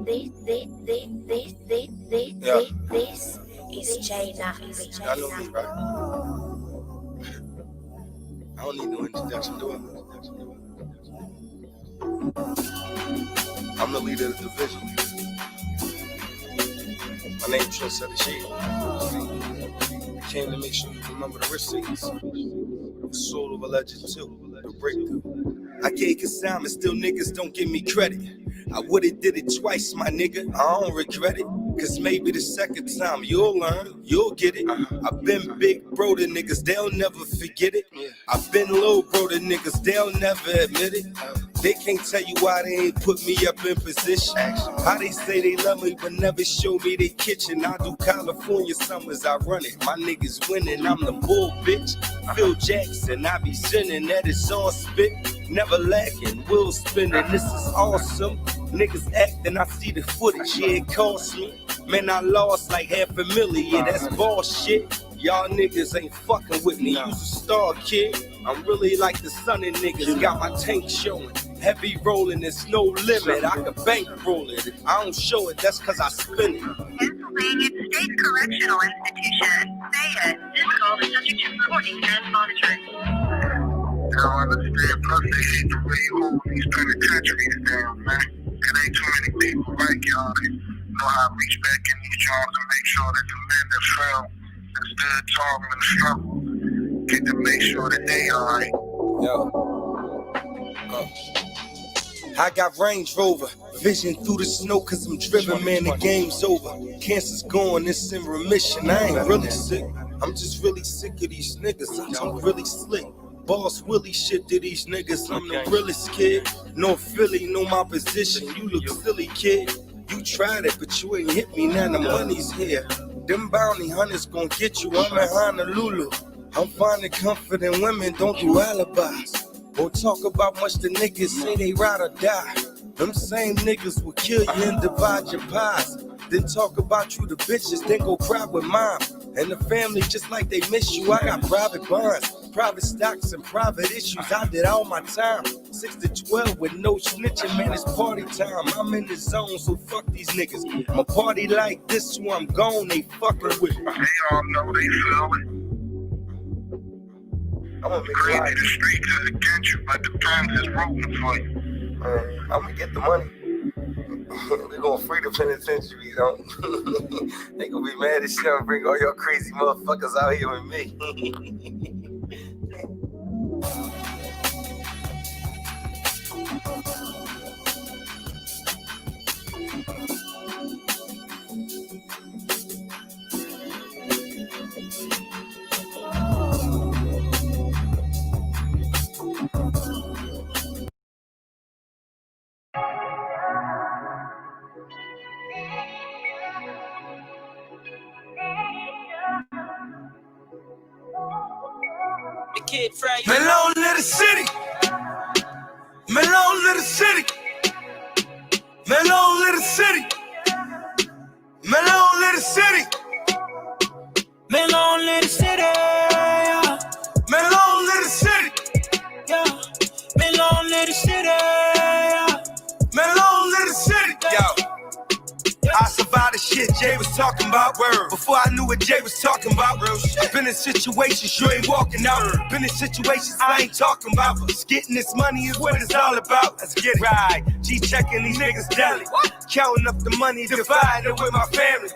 This is J Knox. Y'all know me, right? I don't need no introduction, do I? I'm the leader of the division. My name's Dre Nicole Young. I came to make sure you remember the receipts. The soul of a legend too, the breakthrough. I gave consignment, still niggas don't give me credit. I would've did it twice, my nigga, I don't regret it. Cause maybe the second time you'll learn, you'll get it. I've been big bro to niggas, they'll never forget it. I've been low bro to niggas, they'll never admit it. They can't tell you why they ain't put me up in position. How they say they love me but never show me their kitchen. I do California summers, I run it. My niggas winning, I'm the bull bitch. Phil Jackson, I be sinning, that is all spit. Never lacking, wheel spinning, this is awesome. Niggas acting, I see the footage, yeah, it cost me. Man, I lost like $500,000, yeah, that's bullshit. Y'all niggas ain't fucking with me, you's a star, kid. I'm really like the son of niggas, got my tank showing. Heavy rolling, there's no limit, I can bankroll it. If I don't show it, that's cause I spin it. Pennsylvania State Correctional Institution, say it. This call is subject to recording and monitoring. I don't understand, plus they hate the way you hold these penitentiaries down, man. It ain't too many people like y'all that know how to reach back in these jobs and make sure that the men that fell and stood tall in the struggle get to make sure that they alright. I got Range Rover, vision through the snow cause I'm driven, man, the game's over. Cancer's gone, it's in remission, I ain't really sick. I'm just really sick of these niggas, I'm really slick. Boss Willie shit to these niggas, I'm the realest kid. No Philly, know my position, you look silly, kid. You tried it, but you ain't hit me, now the money's here. Them bounty hunters gon' get you, I'm in Honolulu. I'm finding comfort in women, don't do alibis. Or talk about much the niggas say they ride or die. Them same niggas will kill you and divide your pies. Then talk about you the bitches, then go cry with mom. And the family just like they miss you, I got private bonds. Private stocks and private issues, I did all my time. 6 to 12 with no snitching, man, it's party time. I'm in the zone, so fuck these niggas. My party like this, so I'm gone, they fucking with me. They all know they feel it. I'm gonna be Crazy, quiet. the streets is against you, but the times is rooting for you. I'm gonna get the money. We're gonna free the penitentiary, They gonna be mad as shit and bring all y'all crazy motherfuckers out here with me. The kid Frank. Melon Little City. Melon Little City. Melon Little City. Melon Little City. Melon Little City. Yeah. Melon Little City. Yeah. Melon Little City. Yeah. Melon Little City. Yo. I survived the shit Jay was talking about. Word. Before I knew what Jay was talking about. Real shit. Been in situations you ain't walking out. Been in situations I ain't talking about. Just getting this money is what it's all about. Let's get it. Right. G-checking these niggas daily. Counting up the money, dividing with my family.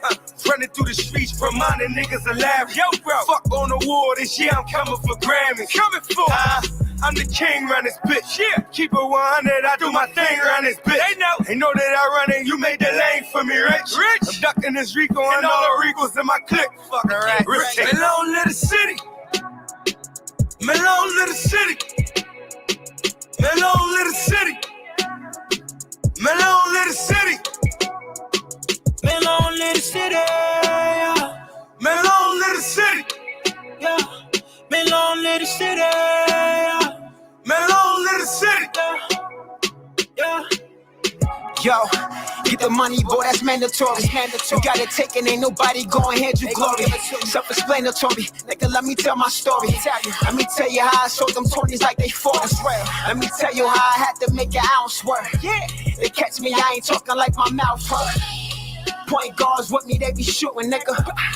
Running through the streets, reminding niggas alive. Yo, bro. Fuck on the war this year, I'm coming for Grammys. Coming for I'm the king around this bitch. Yeah. Keep it 100, I do my thing around this bitch. They know that I run it, you made the lane for me, rich. I'm ducking this Rico and all the Ricos in my clique. Fucking right. Melon Little City. Melon Little City. Melon Little City. Melon Little City. Melon Little City. Yeah. Melon Little City. Yeah. Melon Little City. Yeah. Melon Little City. Yeah. Yo, Get the money, boy, that's mandatory. You got it taken, ain't nobody gon' hand you glory. Self-explanatory, nigga, let me tell my story. Let me tell you how I sold them 20s like they 40s. Let me tell you how I had to make an ounce worth. They catch me, I ain't talking like my mouth hurt. Point guards with me, they be shooting, nigga.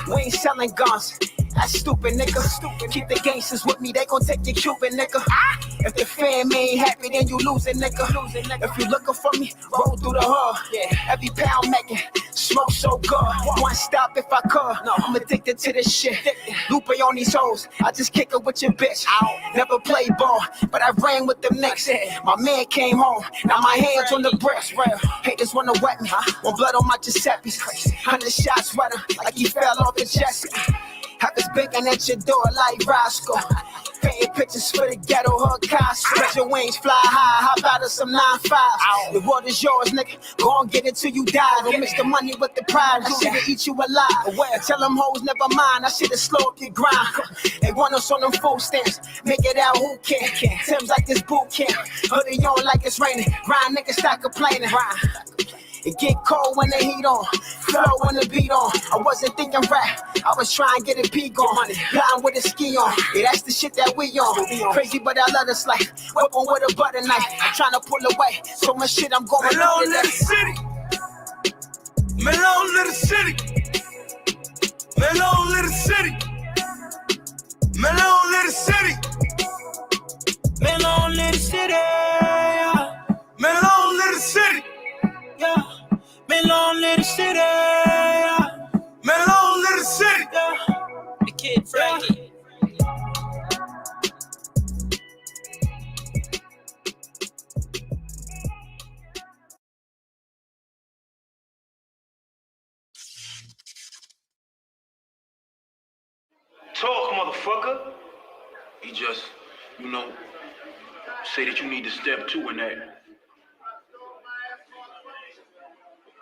We ain't selling guns. That's stupid, nigga. Keep the gangsters with me, they gon' take your Cuban, nigga. If the fam ain't happy, then you losing, nigga. If you looking for me, roll through the hood. Every pound making smoke so good. One stop if I could. No, I'm addicted to this shit. Lupe on these hoes, I just kick it with your bitch. Never played ball, but I ran with them next. My man came home, now my hands on the breast. Haters wanna wet me, want blood on my Giuseppe's. 100 shots wetter, like he fell off the chest. Have us banging at your door like Roscoe. Painting pictures for the ghetto hood costume. Spread your wings, fly high, hop out of some 9-5s. The world is yours, nigga. Go and get it till you die. Don't mix the money with the pride. I should've eat you alive. Tell them hoes never mind. I should've slow up your grind. They want us on them food stamps. Make it out, who can? Tim's like this boot camp. Hoodie on like it's raining. Grind, nigga, stop complaining. It get cold when the heat on, flow when the beat on. I wasn't thinking rap, I was trying to get a peak on. Blind with a ski on, yeah, that's the shit that we on. Crazy, but I love this life. Weapon with a butter knife, I'm trying to pull away. So much shit I'm going Melon Little City. Melon Little City. Melon Little City. Melon Little City. Melon Little City. Melon Little City. Yeah, Melon Little City. Melon Little City. The Kid Frankie. Talk, motherfucker. He just, say that you need to step 2 in that.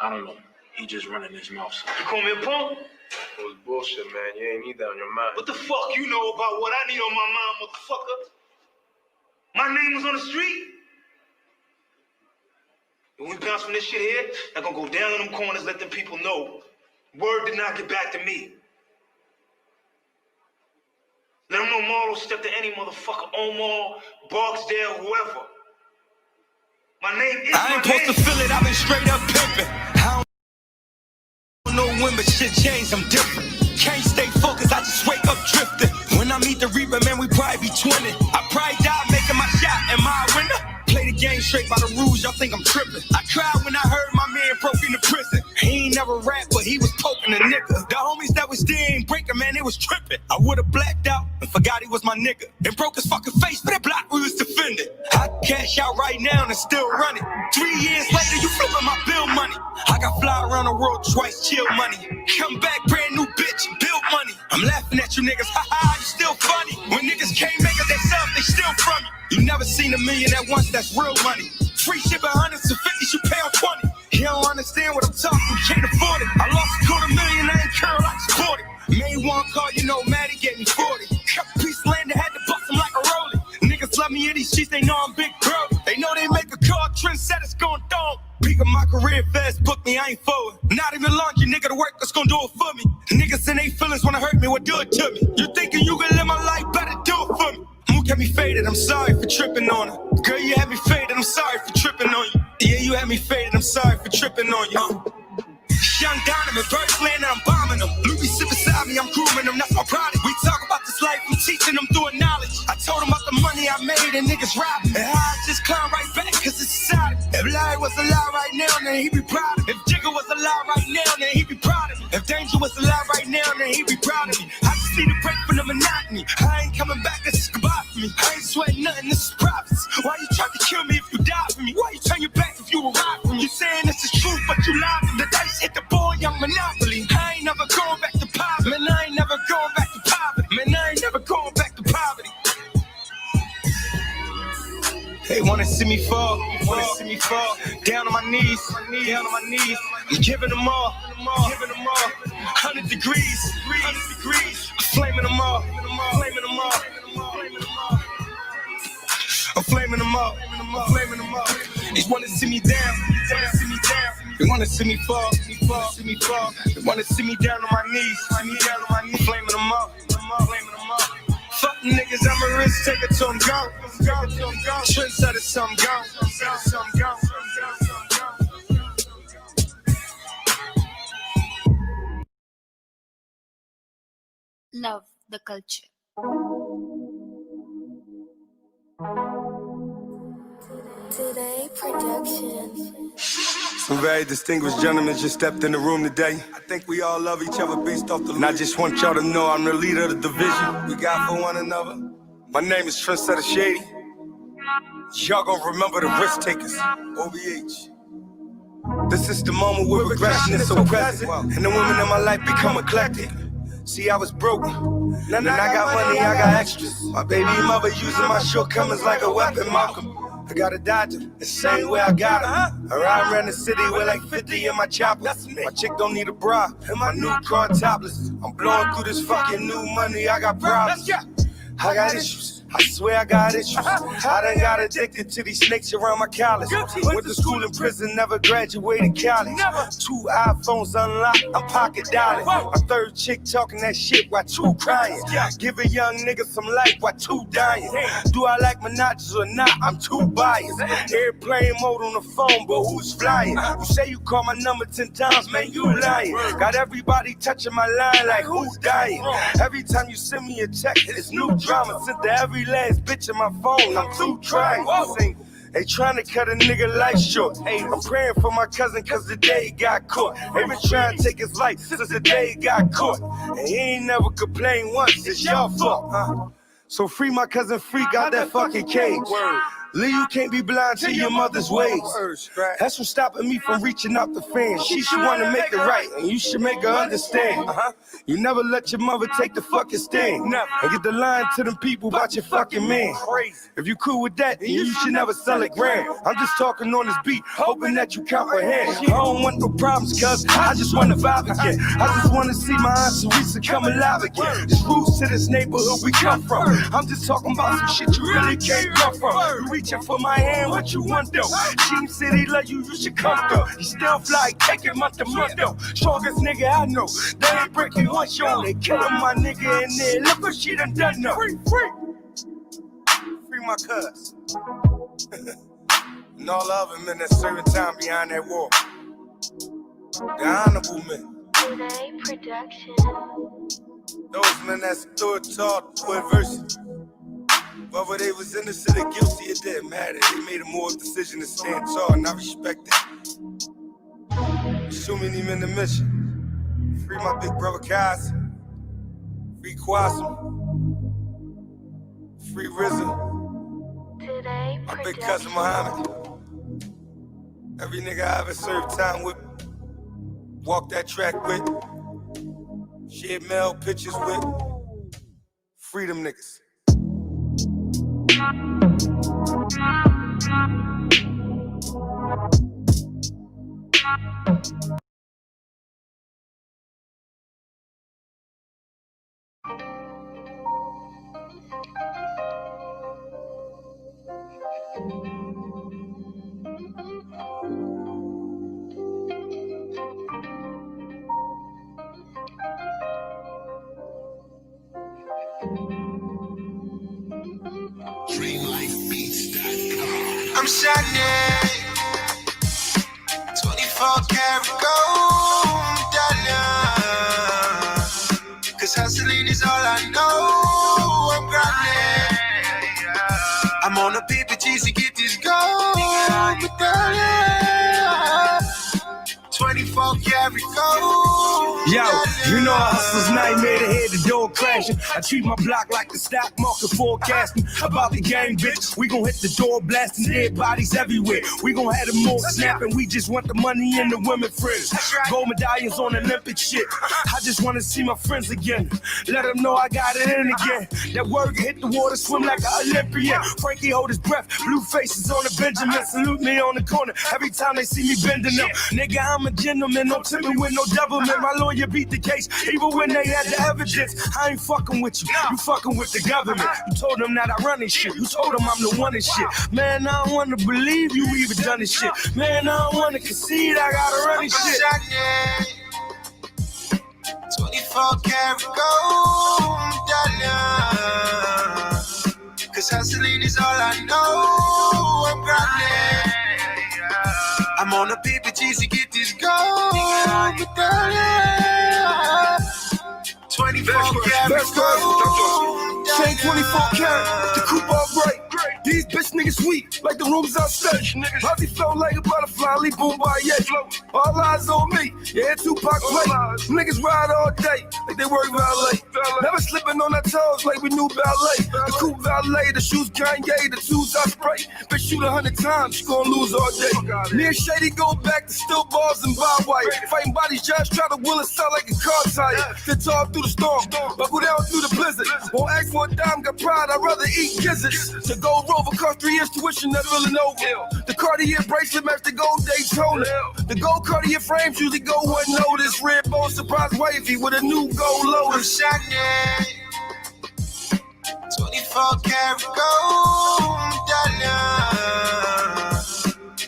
I don't know. He just running his mouth. You call me a punk? It was bullshit, man. You ain't need that on your mind. What the fuck you know about what I need on my mind, motherfucker? My name was on the street. When we bounce from this shit here, I'm gonna go down in them corners, let them people know. Word did not get back to me. Let them know Marlo stepped to any motherfucker, Omar, Barksdale, whoever. My name is I ain't supposed to feel it, I've been straight up pimping. I don't know when, but shit changed, I'm different. Can't stay focused, I just wake up drifting. When I meet the Reaper, man, we probably be twinning. I probably die making my shot, am I a winner? Play the game straight by the rules, y'all think I'm tripping. I cried when I heard my man broke into prison. He ain't never rap, but he was poking a nigga. The homies that was there ain't breaking, man, they was tripping. I would've blacked out and forgot he was my nigga. And broke his fucking face for that block we was defending. I cash out right now and still running. 3 years later, you flipping my bill money. I got fly around the world twice, chill money. Come back, brand new bitch, build money. I'm laughing at you niggas, haha, you still funny. When niggas can't make it themselves, they still from you. You never seen a million at once, that's real money. Free shipping hundreds to 50s, you pay on 20. You don't understand what I'm talking, you can't afford it. I lost $250,000, I ain't curl, I just bought it. Made one call, Maddie gave me 40. Couple piece of land, I had to bust him like a rolling. Niggas love me in these sheets, they know I'm big bro. They know they make a call, trendsetters gon' throw 'em. Peak of my career fast, book me, I ain't forward. Not even laundry, nigga, the work that's gon' do it for me. Niggas in they feelings wanna hurt me, what do it to me? You thinking you can live my life, better do it for me. Mook had me faded, I'm sorry for tripping on her. Girl, you had me faded, I'm sorry for tripping on you. Yeah, you had me faded, I'm sorry for tripping on you. Young Donovan, birds land and I'm bombing them. Louis sit beside me, I'm grooming them, that's my product. We talk about this life, I'm teaching them through a knowledge. I told them about the money I made and niggas robbing. And I just climb right back, cause it's exciting. If Larry was alive right now, then he'd be proud of me. If Jigga was alive right now, then he'd be proud of me. If Danger was alive right now, then he'd be proud of me. I just need a break from the monotony. I ain't coming back, this is goodbye for me. I ain't sweating nothing, this is profits. Why you try to kill me if you die for me? Why you turn your back if you arrive for me? You saying this is truth, but you lied to me. The dice hit the boy, young Monopoly. I ain't never going back to poverty. Man, I ain't never going back to poverty. Man, I ain't never going back to poverty. They wanna see me fall, wanna see me fall. Down on my knees, down on my knees. I'm giving them all, giving them all. 100 degrees, 100 degrees. I'm flaming them all, flaming them all, flaming them all. I'm flaming them up. They wanna see me down. They wanna see me fall. They wanna see me down on my knees. I'm flaming them up. Fuck niggas, I'm a risk taker till I'm gone. Trendsetter, so I'm gone. Love the culture. Today production. Some very distinguished gentlemen just stepped in the room today. I think we all love each other based off the. And I just want y'all to know I'm the leader of the division we got for one another. My name is Trendsetter Shady. Y'all gonna remember the risk takers. OBH. This is the moment where regression is so present, and the women in my life become eclectic. See, I was broke, then I got money, I got extras. My baby mother using my shortcomings like a weapon, Malcolm. I got a Dodger, the same way I got her. I ride around the city with like 50 in my chopper. My chick don't need a bra, and my new car topless. I'm blowing through this fucking new money, I got problems. I got issues. I swear I got issues. I done got addicted to these snakes around my college. Went to school in prison, never graduated college. 2 iPhones unlocked, I'm pocket dialing. My third chick talking that shit while 2 crying. Give a young nigga some life while 2 dying. Do I like Monaches or not? I'm too biased. Airplane mode on the phone, but who's flying? You say you call my number 10 times, man, you lying. Got everybody touching my line like who's dying. Every time you send me a text, it's new drama. Sent to every last bitch in my phone, I'm too trying. They trying to cut a nigga life short. I'm praying for my cousin cause the day he got caught. They been trying to take his life since the day he got caught. And he ain't never complained once, it's y'all fault. So free my cousin Freak out that fucking cage. Lee, you can't be blind to your mother's ways. That's what's stopping me from reaching out to fans. She should want to make it right, and you should make her understand. You never let your mother take the fucking stand. And get the line to them people about your fucking man. If you cool with that, then you should never sell it grand. I'm just talking on this beat, hoping that you comprehend. I don't want no problems, cuz I just want to vibe again. I just want to see my Aunt Teresa come alive again. There's roots to this neighborhood we come from. I'm just talking about some shit you really can't come from. You reaching for my hand, what you want though? Team City love you, you should come though. You still fly, take it month to month though. Strongest nigga I know. They ain't breaking one show, they killing my nigga in there. Look what she done though. Free my cuz. And all of them in that serving time behind that wall. The honorable men. Today production. Those men that stood tall to adversity. Whether they was innocent or guilty, it didn't matter. They made a moral decision to stand tall, and I respect it. So many men to mission. Free my big brother Kaz. Free Kwasum. Free RZA. Today My big cousin Muhammad. Every nigga I ever served time with. Walked that track with. Shared mail pictures with. Freedom niggas. I'm shining, 24 karat gold medallion. Cause hustling is all I know. I'm grinding. I'm on a paper chase to get this gold medallion. 24 karat gold. Yo, you know a hustler's nightmare to hear the door crashing. I treat my block like the stock market forecasting. About the game, bitch, we gon' hit the door blasting. Dead bodies everywhere. We gon' have them more snapping. We just want the money and the women friends. Gold medallions on Olympic shit. I just wanna see my friends again. Let them know I got it in again. That word hit the water, swim like an Olympian. Frankie hold his breath, blue faces on the Benjamin. Salute me on the corner every time they see me bending up. Nigga, I'm a gentleman, no timid with no devilment. My lawyer beat the case, even when they had the evidence. I ain't fucking with you, you fucking with the government. You told them that I run this shit, you told them I'm the one and shit. Man, I don't wanna believe you even done this shit. Man, I don't wanna concede, I gotta run this shit. 24 karat gold medallion. Cause hustling is all I know. I'm grinding. I'm on a paper chase to get this gold medallion. 24 karat gold. Chain 24 karat, the coupe all bright. These bitch niggas sweet, like the rooms outstage. Pussy flow like a butterfly, leap boom by yeah. All eyes on me, yeah, Tupac play. Niggas ride all day, like they work valet. Never slipping on our toes like we knew ballet. The coupe valet, the shoes Kanye, the shoes I spray. Bitch shoot 100 times, you gon' lose all day. Me and Shady go back to still bars and barbed wire. Fighting bodies, just try to will us out like a car tire. Fit off through the storm, buckle down through the blizzard. Won't ask for a dime, got pride, I'd rather eat gizzards. The gold Rover cost 3 years tuition at Villanova. The Cartier bracelet match the gold Daytona. The gold Cartier frames usually go unnoticed. Red bone surprise wavy with a new gold Lotus. I'm shining. 24 karat gold medallion.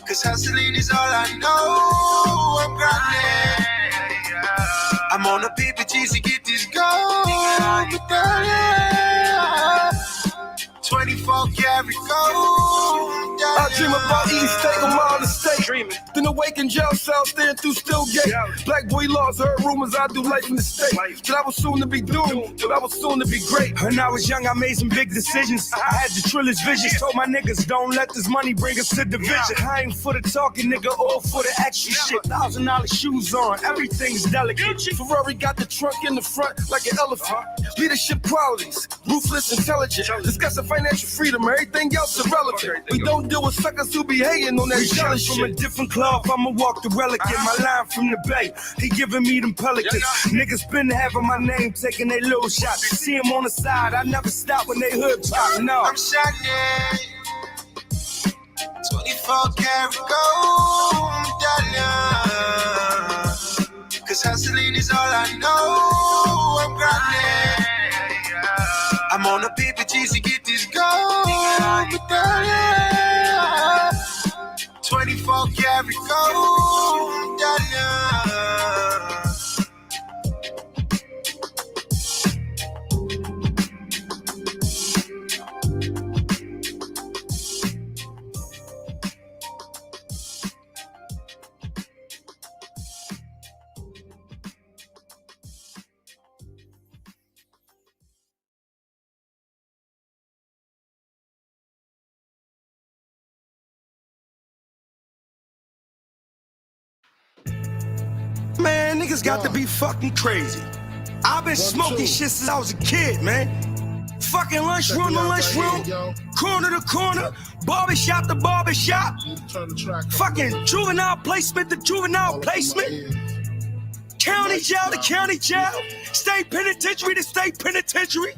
Cause hustling is all I know. I'm grinding. I'm on a paper chase to get this gold medallion. 24 karat gold. I dream about eating steak on my other state. Then awake in jail cell, staring through still gate. Black boy laws, heard rumors I do life in the state. That I was soon to be doomed, that I was soon to be great. When I was young, I made some big decisions. I had the trillest visions. Told my niggas, don't let this money bring us to division. I ain't for the talking, nigga, all for the extra shit. $1,000 shoes on, everything's delicate. Ferrari got the trunk in the front like an elephant. Leadership qualities, ruthless, intelligent. Discussing financial freedom, everything else irrelevant. We don't deal with suckers who be hating on that jealous shit. From a different cloth, I'ma walk the relic. Get my line from the bay, he giving me them pelicans. Niggas been having my name, taking they little shots. See him on the side, I never stop when they hood talk. No, I'm shining. 24 karat gold medallion. Cause hustling is all I know. I'm grinding. I'm on a paper chase to get this gold medallion. 24 karat gold medallion. man, niggas got to be fucking crazy. I've been smoking shit since I was a kid, man. Fucking lunchroom to lunchroom, corner to corner, barbershop to barbershop. Fucking juvenile placement to juvenile placement. County jail to county jail. State penitentiary to state penitentiary.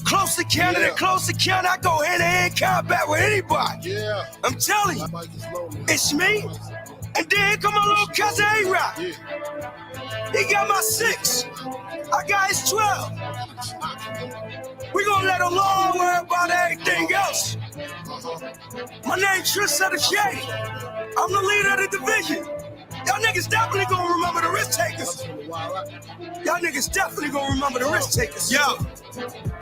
Close to county to close to county. I go hand to hand combat with anybody. I'm telling you, it's me. And then come my little cousin A-Rock. He got my 6. I got his 12. We gonna let the law worry about everything else. My name's Tristan Shady. I'm the leader of the division. Y'all niggas definitely gonna remember the risk takers. Y'all niggas definitely gonna remember the risk takers. Yo,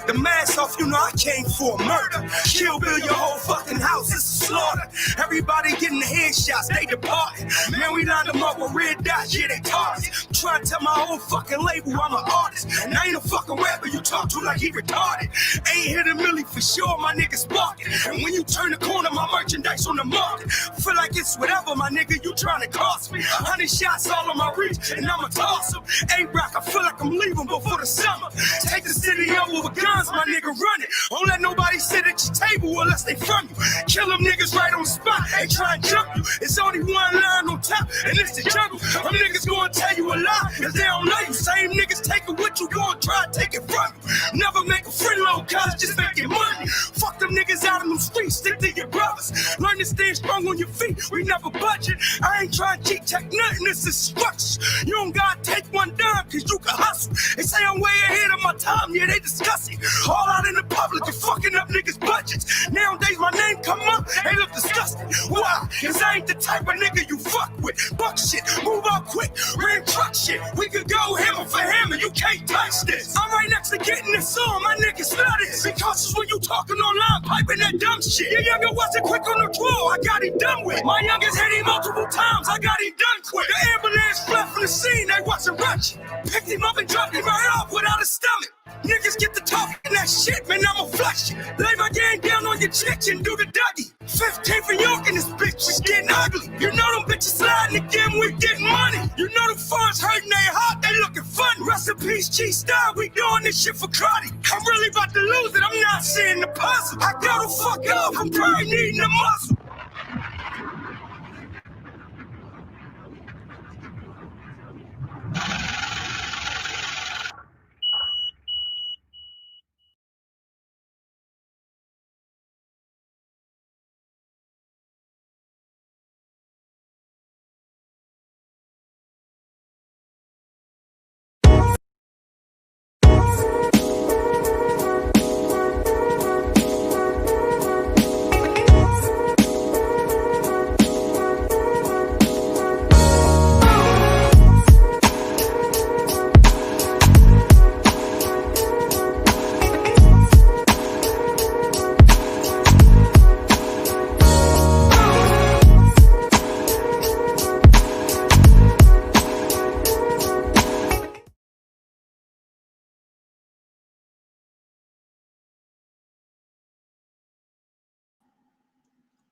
the mask off, you know I came for murder. Kill Bill your whole fucking house, it's a slaughter. Everybody getting the headshots, they departed. Man, we lined them up with red dots, yeah, they targets. I'm trying to tell my whole fucking label I'm an artist. And I ain't a fucking rapper you talk to like he retarded. Ain't hit a milli for sure, my niggas sparking. And when you turn the corner, my merchandise on the market. Feel like it's whatever, my nigga, you trying to cost me. 100 shots all on my reach, and I'ma toss them. A-Rock, I feel like I'm leaving before the summer. Take the city over with guns, my nigga, run it. Don't let nobody sit at your table unless they from you. Kill them niggas right on the spot, ain't try and jump you. It's only one line on top, and it's the jungle. Them niggas gonna tell you a lie, cause they don't know you. Same niggas take it with you, gonna try to take it from you. Never make a friend low, cause just making money. Fuck them niggas out in them streets, stick to your brothers. Learn to stand strong on your feet, we never budget. I ain't trying to cheat, check nothing, this is structure. You don't gotta take one dime, cause you can hustle. They say I'm way ahead of my time, yeah, they discuss it. All out in the public, you fucking up niggas' budgets. Nowadays, my name come up, they look disgusting. Why? Cause I ain't the type of nigga you fuck with. Buck shit, move out quick, ram truck shit. We could go hammer for hammer, you can't touch this. I'm right next to getting this on, my niggas flooded. Be cautious when you talking online, piping that dumb shit. Your younger wasn't quick on the draw, I got him done with. My youngest hit him multiple times, I got him done quick. The ambulance fled from the scene, they wasn't rushing. Picked him up and dropped him right off without a stomach. Niggas get to talking that shit, man, I'ma flush it. Lay my game down on your chick and do the Dougie. 15 for York in this bitch, it's getting ugly. You know them bitches sliding again, we getting money. You know them funds hurting they heart, they looking funny. Rest in peace, G-Style, we doing this shit for Cruddy. I'm really about to lose it, I'm not seeing the puzzle. I go the fuck up, I'm probably needing a muscle.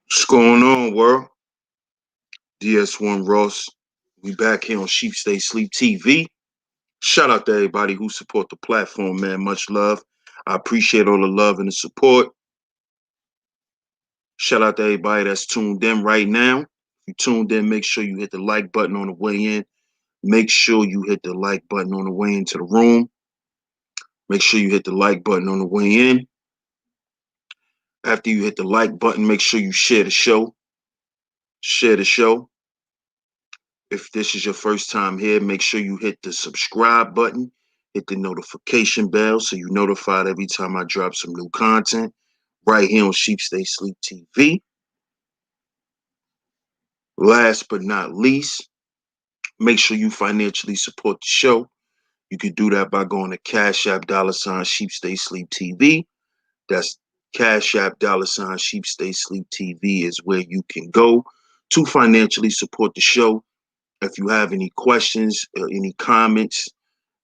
What's going on, world? DS1 Ross. We back here on Sheep Stay Sleep TV. Shout out to everybody who support the platform, man. Much love. I appreciate all the love and the support. Shout out to everybody that's tuned in right now. If you tuned in, make sure you hit the like button on the way in. Make sure you hit the like button on the way into the room. Make sure you hit the like button on the way in. After you hit the like button, make sure you share the show. Share the show. If this is your first time here, make sure you hit the subscribe button, hit the notification bell so you're notified every time I drop some new content right here on Sheep Stay Sleep TV. Last but not least, make sure you financially support the show. You can do that by going to CashApp $Sheep Stay Sleep TV. That's CashApp $Sheep Stay Sleep TV is where you can go to financially support the show. If you have any questions or any comments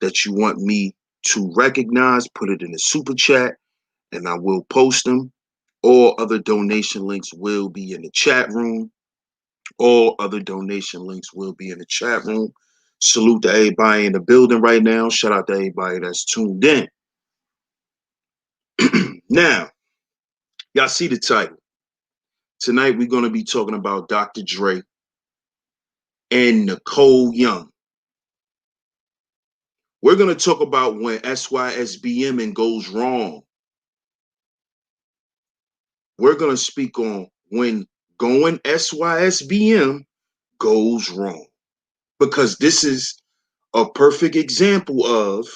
that you want me to recognize, put it in the super chat and I will post them. All other donation links will be in the chat room. All other donation links will be in the chat room. Salute to everybody in the building right now. Shout out to everybody that's tuned in. Now, y'all see the title. Tonight we're going to be talking about Dr. Dre and Nicole Young. We're going to talk about when SYSBM goes wrong. We're going to speak on when going SYSBM goes wrong. Because this is a perfect example of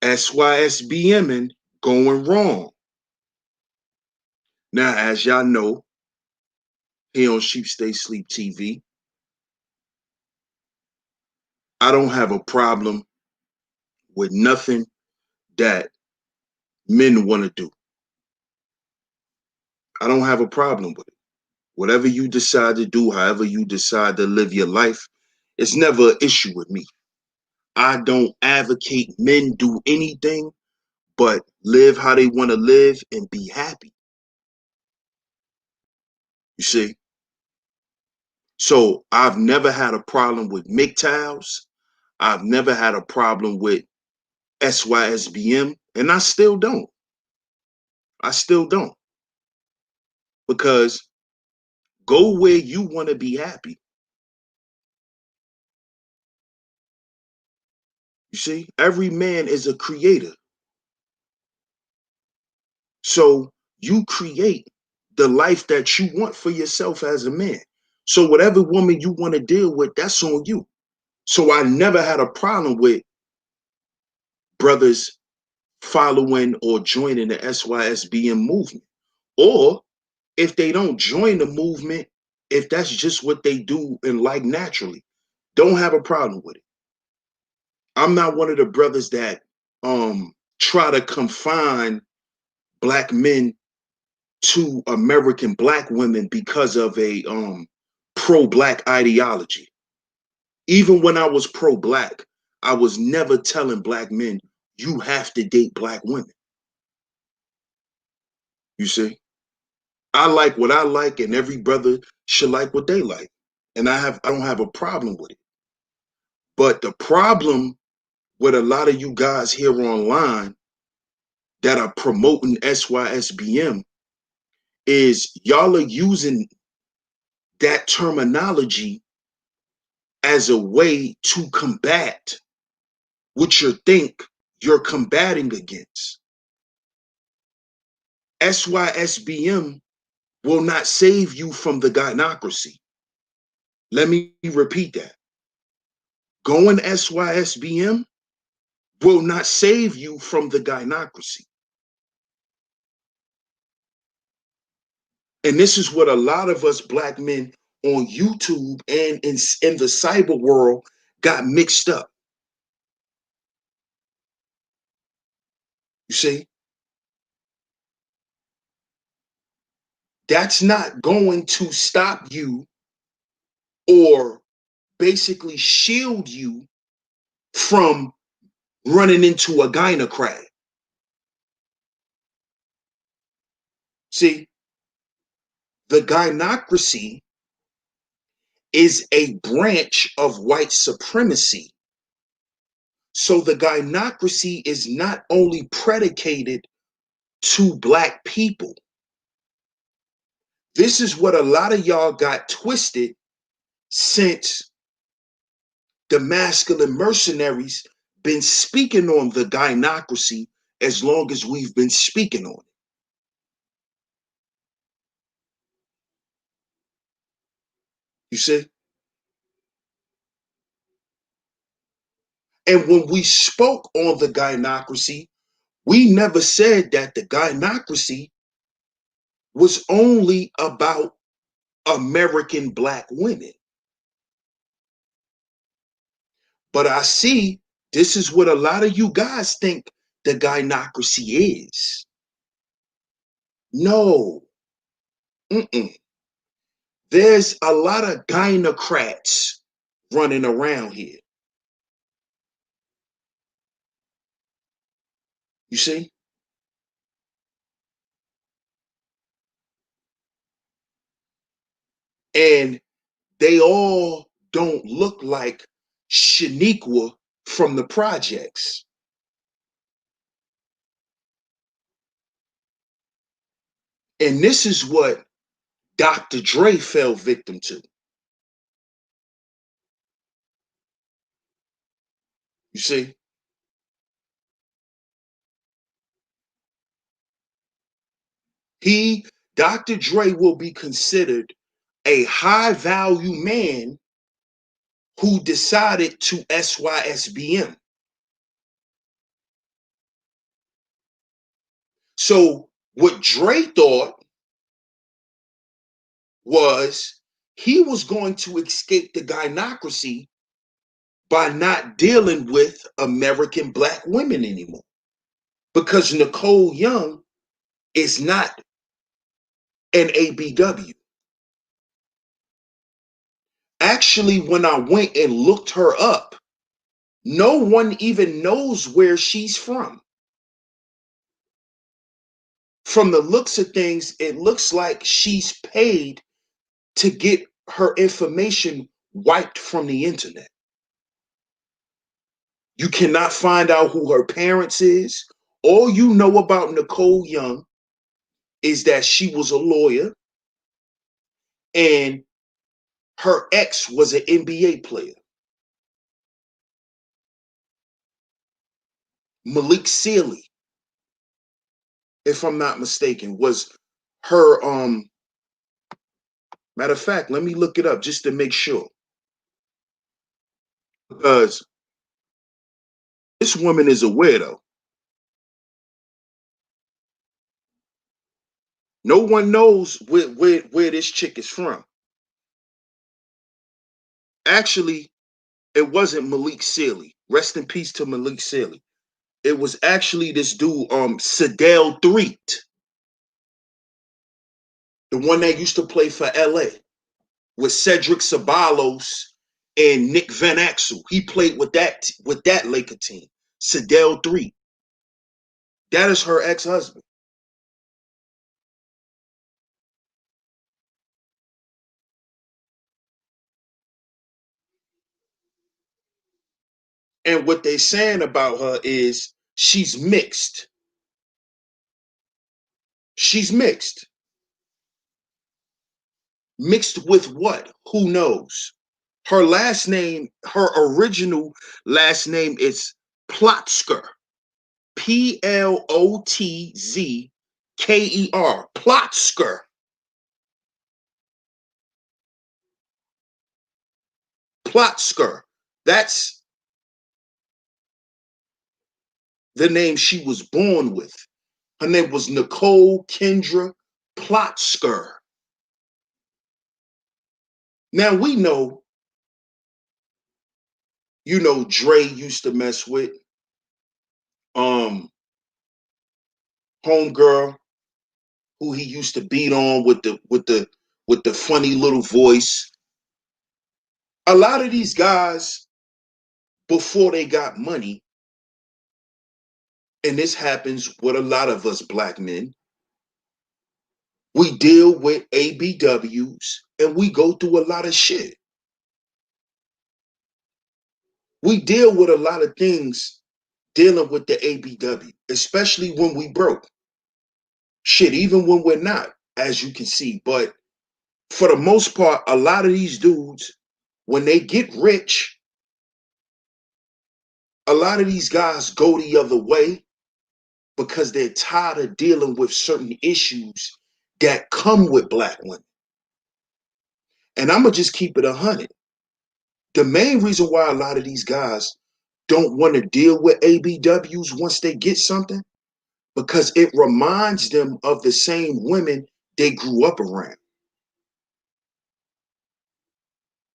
SYSBM going wrong. Now, as y'all know, here on Sheep Stay Sleep TV, I don't have a problem with nothing that men want to do. I don't have a problem with it. Whatever you decide to do, however you decide to live your life, it's never an issue with me. I don't advocate men do anything but live how they want to live and be happy. You see? So I've never had a problem with MGTOWs. I've never had a problem with SYSBM, and I still don't. I still don't. Because go where you want to be happy. You see, every man is a creator. So You create the life that you want for yourself as a man. So whatever woman you want to deal with, that's on you. So I never had a problem with brothers following or joining the SYSBM movement. Or if they don't join the movement, if that's just what they do and like naturally, don't have a problem with it. I'm not one of the brothers that try to confine black men to American black women because of a pro-black ideology. Even when I was pro-black, I was never telling black men, you have to date black women. You see? I like what I like, and every brother should like what they like. And I don't have a problem with it. But the problem with a lot of you guys here online that are promoting SYSBM is y'all are using that terminology as a way to combat what you think you're combating against. SYSBM will not save you from the gynocracy. Let me repeat that. Going SYSBM will not save you from the gynocracy. And this is what a lot of us black men on YouTube and in the cyber world got mixed up. You see? That's not going to stop you or basically shield you from running into a gynocrat. See, the gynocracy is a branch of white supremacy. So the gynocracy is not only predicated to black people. This is what a lot of y'all got twisted since the masculine mercenaries been speaking on the gynocracy as long as we've been speaking on it. You see? And when we spoke on the gynocracy, we never said that the gynocracy was only about American black women. But I see this is what a lot of you guys think the gynocracy is. No. There's a lot of gynocrats running around here. You see? And they all don't look like Shaniqua from the projects. And this is what Dr. Dre fell victim to. You see? Dr. Dre will be considered a high value man who decided to SYSBM. So what Dre thought was he was going to escape the gynocracy by not dealing with American black women anymore. Because Nicole Young is not an ABW. Actually, when I went and looked her up, no one even knows where she's from. From the looks of things, it looks like she's paid to get her information wiped from the internet. You cannot find out who her parents is. All you know about Nicole Young is that she was a lawyer and her ex was an NBA player. Malik Sealy. if I'm not mistaken, was her matter of fact, let me look it up just to make sure. Because this woman is a weirdo. No one knows where this chick is from. Actually, it wasn't Malik Sealy. Rest in peace to Malik Sealy. It was actually this dude, Sadell Threet, the one that used to play for LA with Cedric Ceballos and Nick Van Axel. He played with that Laker team. Sadell Threet. That is her ex-husband. And what they saying about her is she's mixed. She's mixed. Mixed with what? Who knows? Her last name, her original last name is Plotzker. Plotzker. Plotzker. Plotzker. That's the name she was born with. Her name was Nicole Kendra Plotzker. Now we know, Dre used to mess with homegirl who he used to beat on with the funny little voice. A lot of these guys, before they got money, and this happens with a lot of us black men, we deal with ABWs and we go through a lot of shit. We deal with a lot of things dealing with the ABW, especially when we broke. Shit, even when we're not, as you can see. But for the most part, a lot of these dudes, when they get rich, a lot of these guys go the other way because they're tired of dealing with certain issues that come with black women. And I'm going to just keep it 100. The main reason why a lot of these guys don't want to deal with ABWs once they get something, because it reminds them of the same women they grew up around.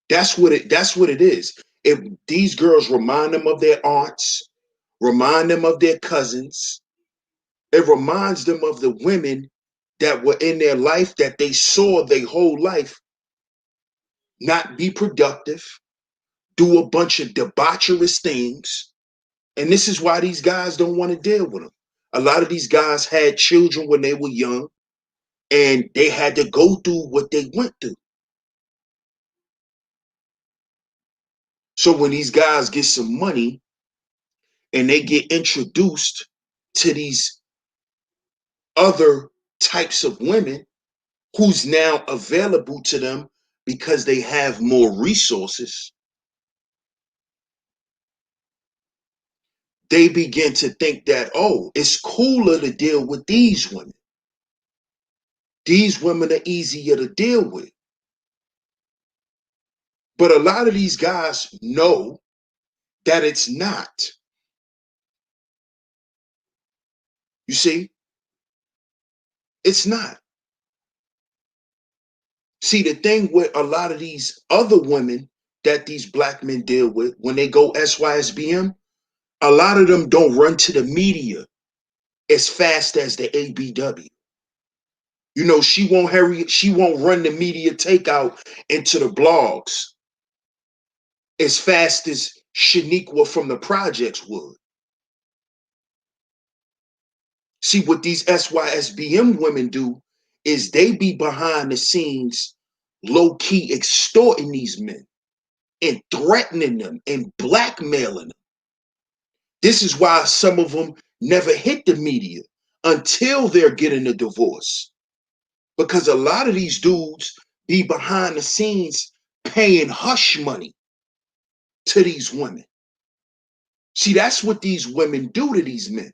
That's what it is. If these girls remind them of their aunts, remind them of their cousins, it reminds them of the women that were in their life that they saw their whole life not be productive, do a bunch of debaucherous things. And this is why these guys don't want to deal with them. A lot of these guys had children when they were young, and they had to go through what they went through. So when these guys get some money and they get introduced to these other types of women who's now available to them because they have more resources, they begin to think that, oh, it's cooler to deal with these women. These women are easier to deal with. But a lot of these guys know that it's not. You see? It's not. See, the thing with a lot of these other women that these black men deal with, when they go SYSBM, a lot of them don't run to the media as fast as the ABW. She won't run the media takeout into the blogs as fast as Shaniqua from the projects would. See, what these SYSBM women do is they be behind the scenes, low-key extorting these men and threatening them and blackmailing them. This is why some of them never hit the media until they're getting a divorce. Because a lot of these dudes be behind the scenes paying hush money to these women. See, that's what these women do to these men.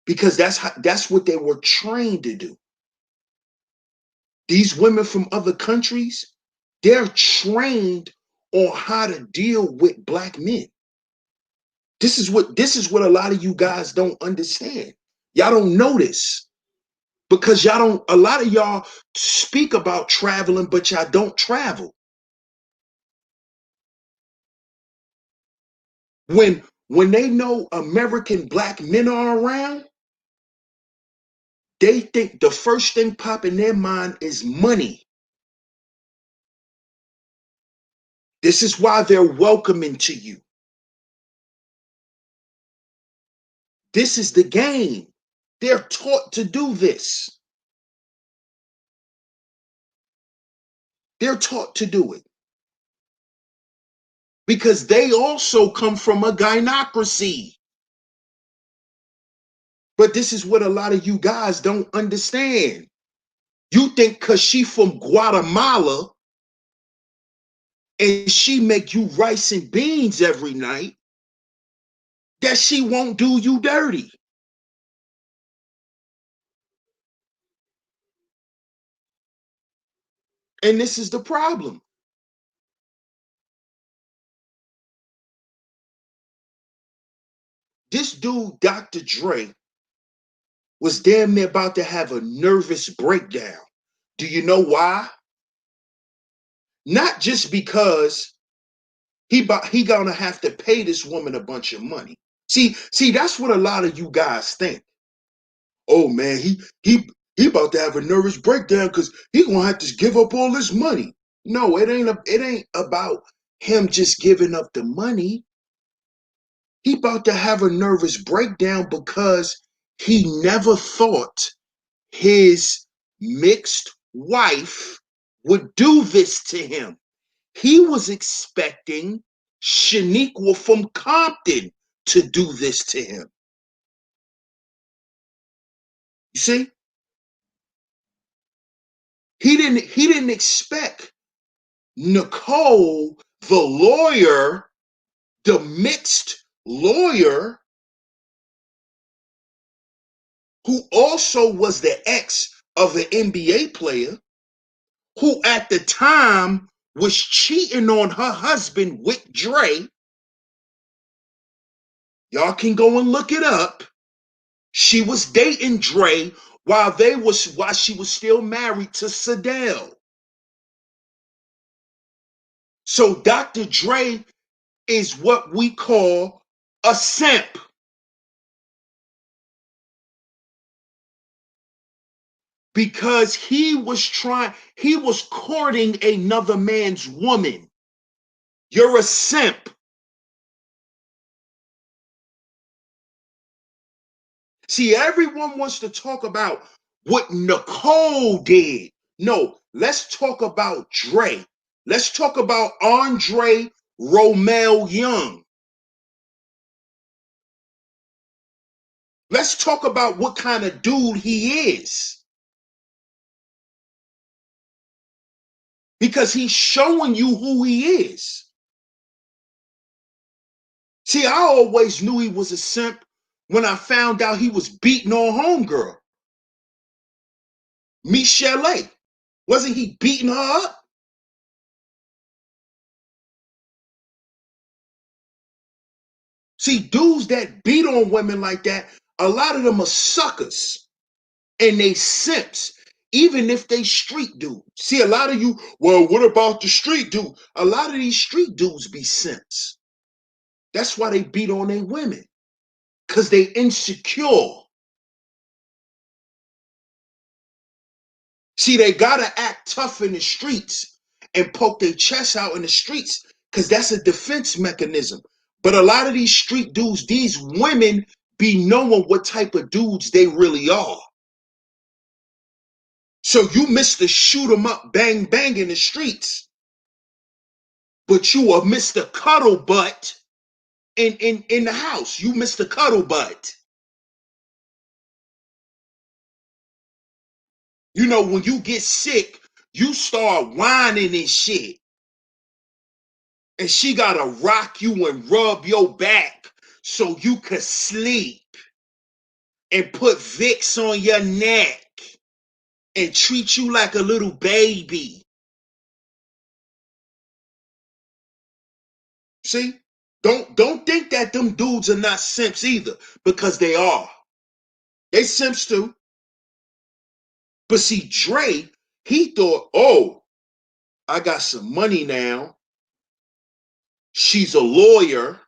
because that's what they were trained to do. These women from other countries, they're trained on how to deal with black men. This is what a lot of you guys don't understand. Y'all don't know this because a lot of y'all speak about traveling, but y'all don't travel. When they know American black men are around, they think the first thing pop in their mind is money. This is why they're welcoming to you. This is the game. They're taught to do this. They're taught to do it. Because they also come from a gynocracy. But this is what a lot of you guys don't understand. You think because she from Guatemala and she make you rice and beans every night, that she won't do you dirty. And this is the problem. This dude, Dr. Dre, was damn near about to have a nervous breakdown. Do you know why? Not just because he gonna have to pay this woman a bunch of money. See, that's what a lot of you guys think. Oh man, he about to have a nervous breakdown because he gonna have to give up all this money. No, it ain't about him just giving up the money. He about to have a nervous breakdown because he never thought his mixed wife would do this to him. He was expecting Shaniqua from Compton to do this to him. You see? He didn't expect Nicole, the lawyer, the mixed lawyer, who also was the ex of an NBA player, who at the time was cheating on her husband with Dre. Y'all can go and look it up. She was dating Dre while she was still married to Sadell. So Dr. Dre is what we call a simp. Because he was courting another man's woman. You're a simp. See, everyone wants to talk about what Nicole did. No, let's talk about Dre. Let's talk about Andre Romel Young. Let's talk about what kind of dude he is. Because he's showing you who he is. See, I always knew he was a simp when I found out he was beating on homegirl. Michelle. Wasn't he beating her up? See, dudes that beat on women like that, a lot of them are suckers. And they simps, even if they street dudes. See, a lot of you, well, what about the street dude? A lot of these street dudes be simps. That's why they beat on their women. Because they insecure. See, they gotta act tough in the streets and poke their chest out in the streets because that's a defense mechanism. But a lot of these street dudes, these women be knowing what type of dudes they really are. So you Mr. Shoot 'em up, bang, bang in the streets. But you are Mr. Cuddle Butt in the house. You Mr. Cuddle Butt. You know, when you get sick, you start whining and shit. And she gotta rock you and rub your back so you could sleep. and put Vicks on your neck and treat you like a little baby. See? Don't think that them dudes are not simps either, because they are. They simps too. But see, Dre, he thought, oh, I got some money now. She's a lawyer.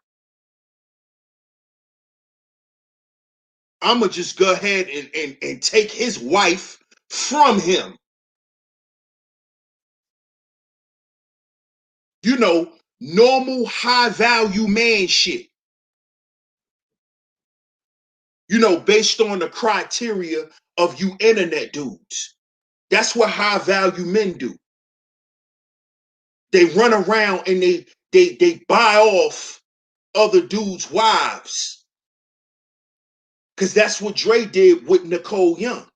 I'ma just go ahead and take his wife from him. You know, normal high value man shit. You know, based on the criteria of you internet dudes. That's what high value men do. They run around and they buy off other dudes' wives. Because that's what Dre did with Nicole Young.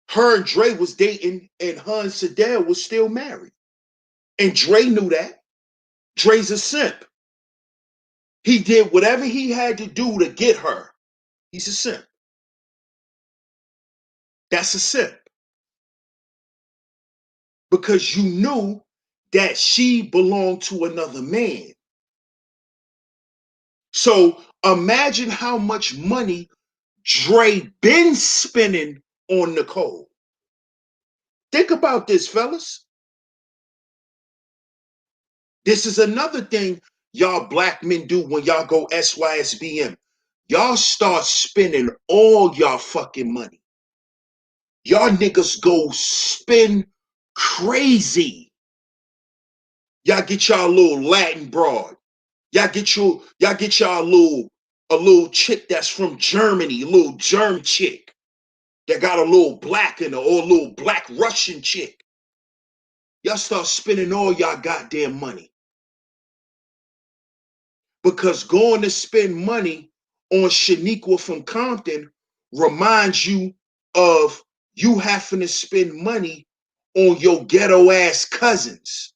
Her and Dre was dating, and her and Sadell was still married. And Dre knew that. Dre's a simp. He did whatever he had to do to get her. He's a simp. That's a simp. Because you knew that she belonged to another man. So imagine how much money Dre been spending on Nicole. Think about this, fellas. This is another thing y'all black men do when y'all go SYSBM. Y'all start spending all y'all fucking money. Y'all niggas go spend crazy. Y'all get y'all little Latin broad. Y'all get y'all a little chick that's from Germany, a little German chick that got a little black in her, or a little black Russian chick. Y'all start spending all y'all goddamn money. Because going to spend money on Shaniqua from Compton reminds you of you having to spend money on your ghetto ass cousins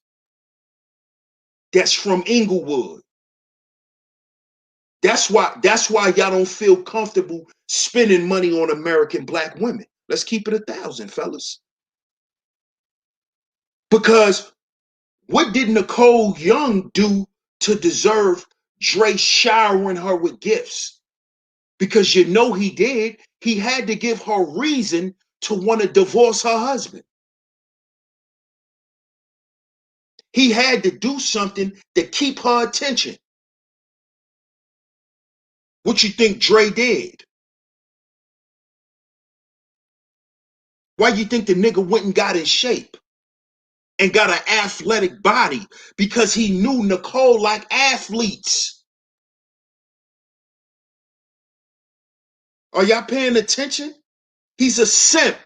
that's from Inglewood. That's why y'all don't feel comfortable spending money on American black women. Let's keep it 1,000, fellas. Because what did Nicole Young do to deserve Dre showering her with gifts? Because you know he did. He had to give her reason to want to divorce her husband. He had to do something to keep her attention. What you think Dre did? Why you think the nigga went and got in shape and got an athletic body? Because he knew Nicole liked athletes. Are y'all paying attention? He's a simp.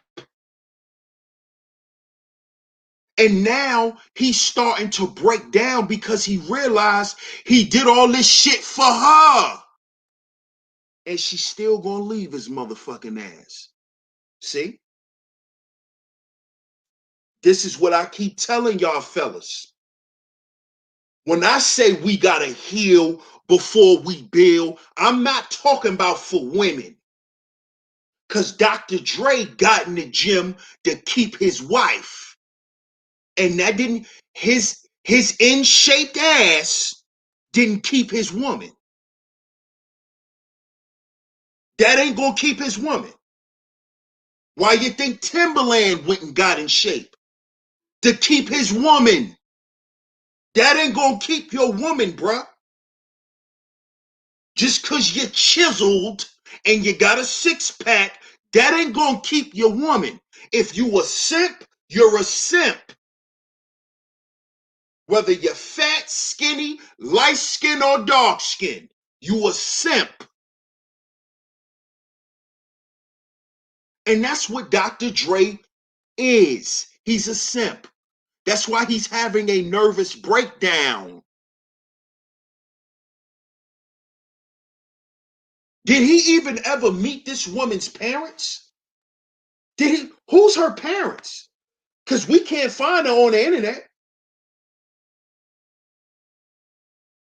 And now he's starting to break down because he realized he did all this shit for her. And she's still gonna leave his motherfucking ass. See? This is what I keep telling y'all fellas. When I say we gotta heal before we build, I'm not talking about for women. Cause Dr. Dre got in the gym to keep his wife. And that didn't, his in-shaped ass didn't keep his woman. That ain't gonna keep his woman. Why you think Timberland went and got in shape? To keep his woman. That ain't gonna keep your woman, bruh. Just cause you're chiseled and you got a six-pack, that ain't gonna keep your woman. If you a simp, you're a simp. Whether you're fat, skinny, light skin, or dark skin, you a simp. And that's what Dr. Dre is. He's a simp. That's why he's having a nervous breakdown. Did he even ever meet this woman's parents? Did he? Who's her parents? Because we can't find her on the internet.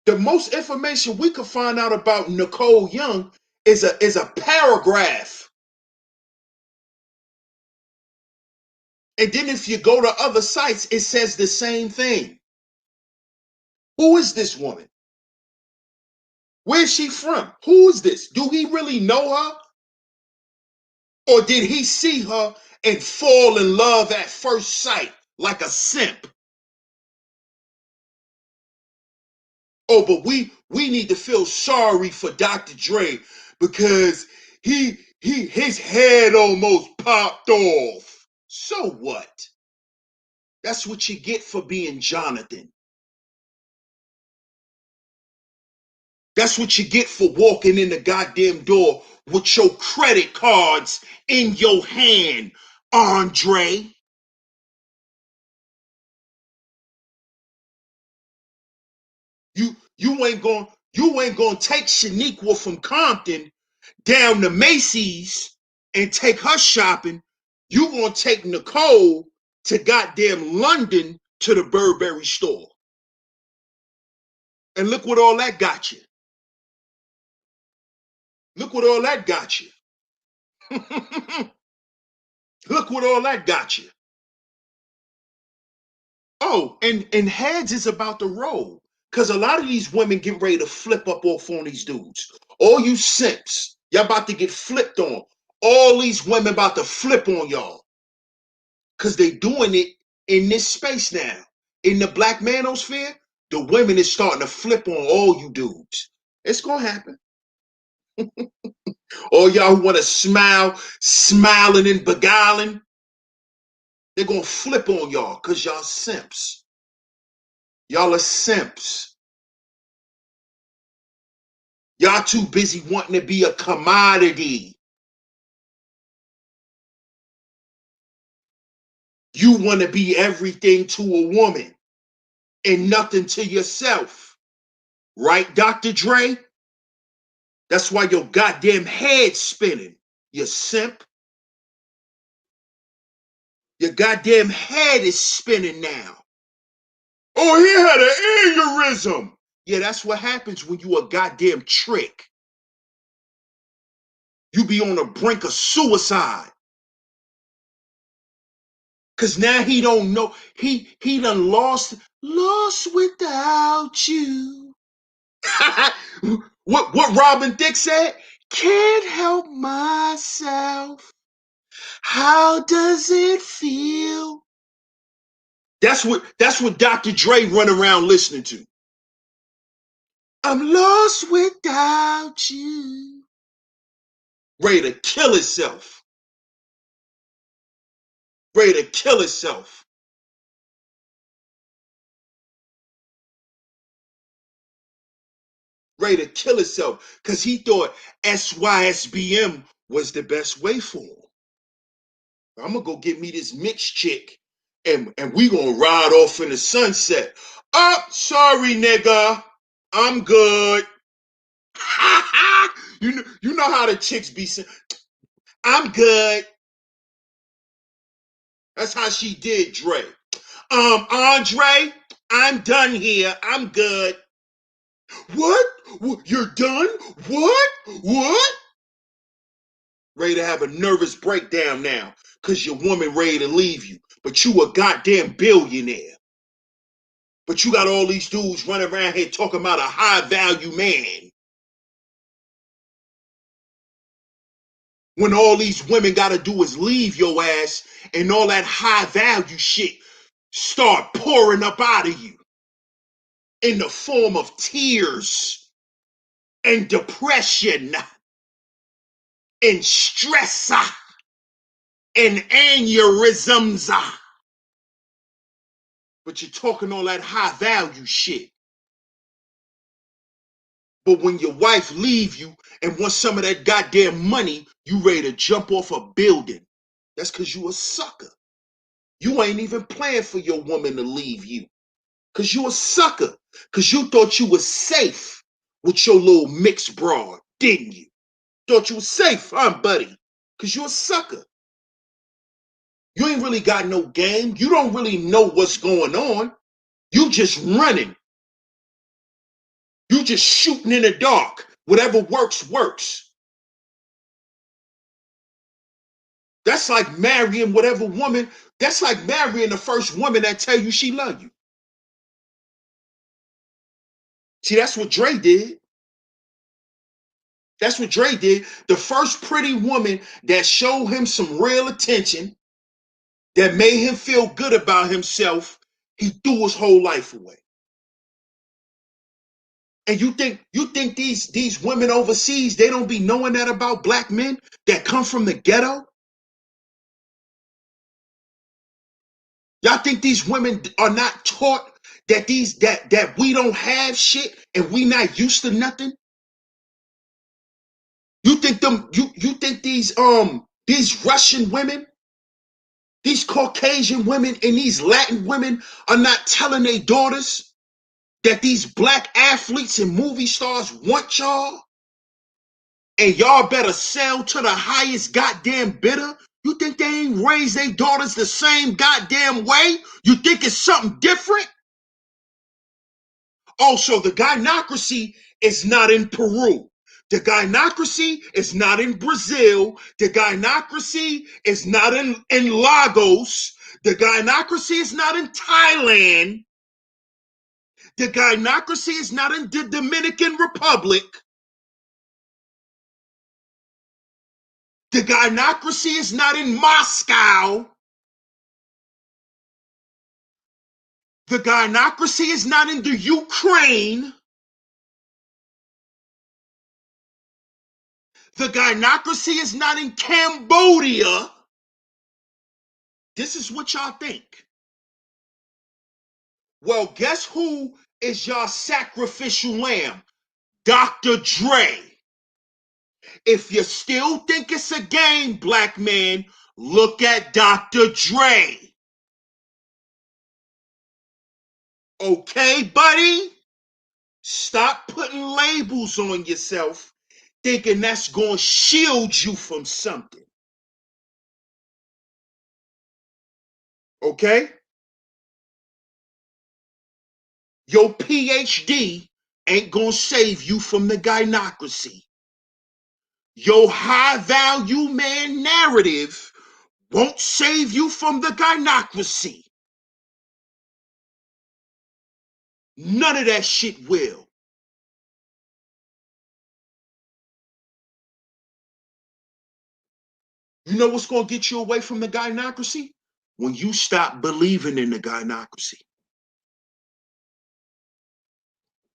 The most information we could find out about Nicole Young is a paragraph. And then if you go to other sites, it says the same thing. Who is this woman? Where's she from? Who is this? Do he really know her? Or did he see her and fall in love at first sight like a simp? Oh, but we need to feel sorry for Dr. Dre because his head almost popped off. So what? That's what you get for being Jonathan. That's what you get for walking in the goddamn door with your credit cards in your hand, Andre. You ain't gonna take Shaniqua from Compton down to Macy's and take her shopping. You gonna take Nicole to goddamn London to the Burberry store. And look what all that got you. Look what all that got you. Look what all that got you. Oh, and heads is about to roll. Because a lot of these women get ready to flip up off on these dudes. All you simps, y'all about to get flipped on. All these women about to flip on y'all. Because they doing it in this space now. In the black manosphere, the women is starting to flip on all you dudes. It's going to happen. All y'all who want to smile, smiling and beguiling, they're going to flip on y'all because y'all simps. Y'all are simps. Y'all too busy wanting to be a commodity. You want to be everything to a woman and nothing to yourself. Right, Dr. Dre? That's why your goddamn head's spinning, you simp. Your goddamn head is spinning now. Oh, he had an aneurysm. Yeah, that's what happens when you a goddamn trick. You be on the brink of suicide. Cause now he don't know. He done lost without you. What Robin Thicke said? Can't help myself. How does it feel? That's what Dr. Dre run around listening to. I'm lost without you. Ready to kill himself. Ready to kill himself. Ready to kill himself because he thought SYSBM was the best way for him. I'm gonna go get me this mixed chick and we gonna ride off in the sunset. Oh, sorry, nigga. I'm good. you know how the chicks be saying, I'm good. That's how she did, Dre. Andre, I'm done here. I'm good. What? You're done? What? Ready to have a nervous breakdown now because your woman ready to leave you. But you a goddamn billionaire. But you got all these dudes running around here talking about a high value man. When all these women got to do is leave your ass and all that high value shit start pouring up out of you in the form of tears and depression and stress and aneurysms. But you're talking all that high value shit. But when your wife leave you and wants some of that goddamn money, you ready to jump off a building. That's because you a sucker. You ain't even planned for your woman to leave you. Because you a sucker. Because you thought you was safe with your little mixed broad, didn't you? Thought you was safe, huh, buddy? Because you a sucker. You ain't really got no game. You don't really know what's going on. You just running. You just shooting in the dark. Whatever works, works. That's like marrying whatever woman. That's like marrying the first woman that tell you she love you. See, that's what Dre did. That's what Dre did. The first pretty woman that showed him some real attention, that made him feel good about himself, he threw his whole life away. And you think these women overseas, they don't be knowing that about black men that come from the ghetto? Y'all think these women are not taught that that we don't have shit and we not used to nothing? You think you think these Russian women, these Caucasian women, and these Latin women are not telling their daughters that these black athletes and movie stars want y'all? And y'all better sell to the highest goddamn bidder? You think they ain't raise their daughters the same goddamn way? You think it's something different? Also, the gynocracy is not in Peru. The gynocracy is not in Brazil. The gynocracy is not in Lagos. The gynocracy is not in Thailand. The gynocracy is not in the Dominican Republic. The gynocracy is not in Moscow. The gynocracy is not in the Ukraine. The gynocracy is not in Cambodia. This is what y'all think. Well, guess who is y'all sacrificial lamb? Dr. Dre. If you still think it's a game, black man, look at Dr. Dre. Okay, buddy? Stop putting labels on yourself thinking that's going to shield you from something. Okay? Your PhD ain't going to save you from the gynocracy. Your high value man narrative won't save you from the gynocracy. None of that shit will. You know what's going to get you away from the gynocracy? When you stop believing in the gynocracy.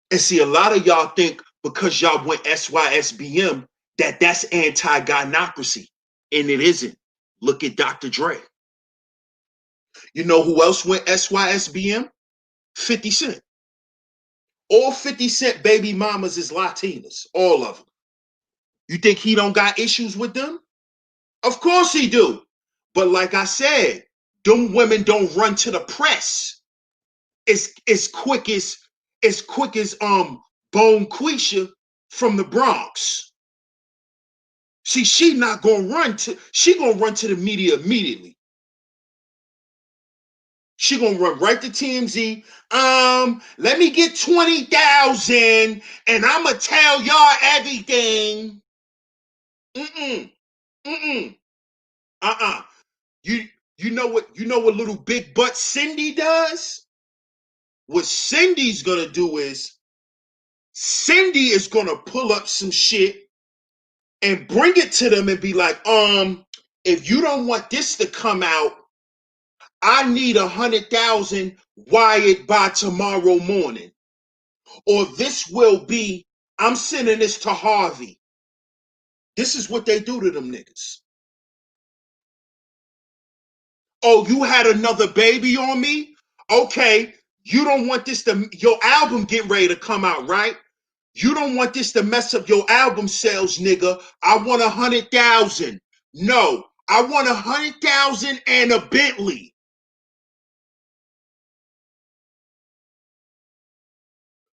And see, a lot of y'all think because y'all went SYSBM that that's anti-gynocracy. And it isn't. Look at Dr. Dre. You know who else went SYSBM? 50 Cent. All 50 Cent baby mamas is Latinas. All of them. You think he don't got issues with them? Of course he do. But like I said, them women don't run to the press as quick as Bone Quisha from the Bronx. See, she gonna run to the media immediately. She gonna run right to TMZ. Let me get 20,000 and I'ma tell y'all everything. You know what little big butt Cindy does? What Cindy's gonna do is Cindy is gonna pull up some shit and bring it to them and be like, if you don't want this to come out, I need 100,000 wired by tomorrow morning. Or this will be, I'm sending this to Harvey. This is what they do to them niggas. Oh, you had another baby on me? Okay, you don't want this to, your album getting ready to come out, right? You don't want this to mess up your album sales, nigga. I want 100,000. No, I want 100,000 and a Bentley.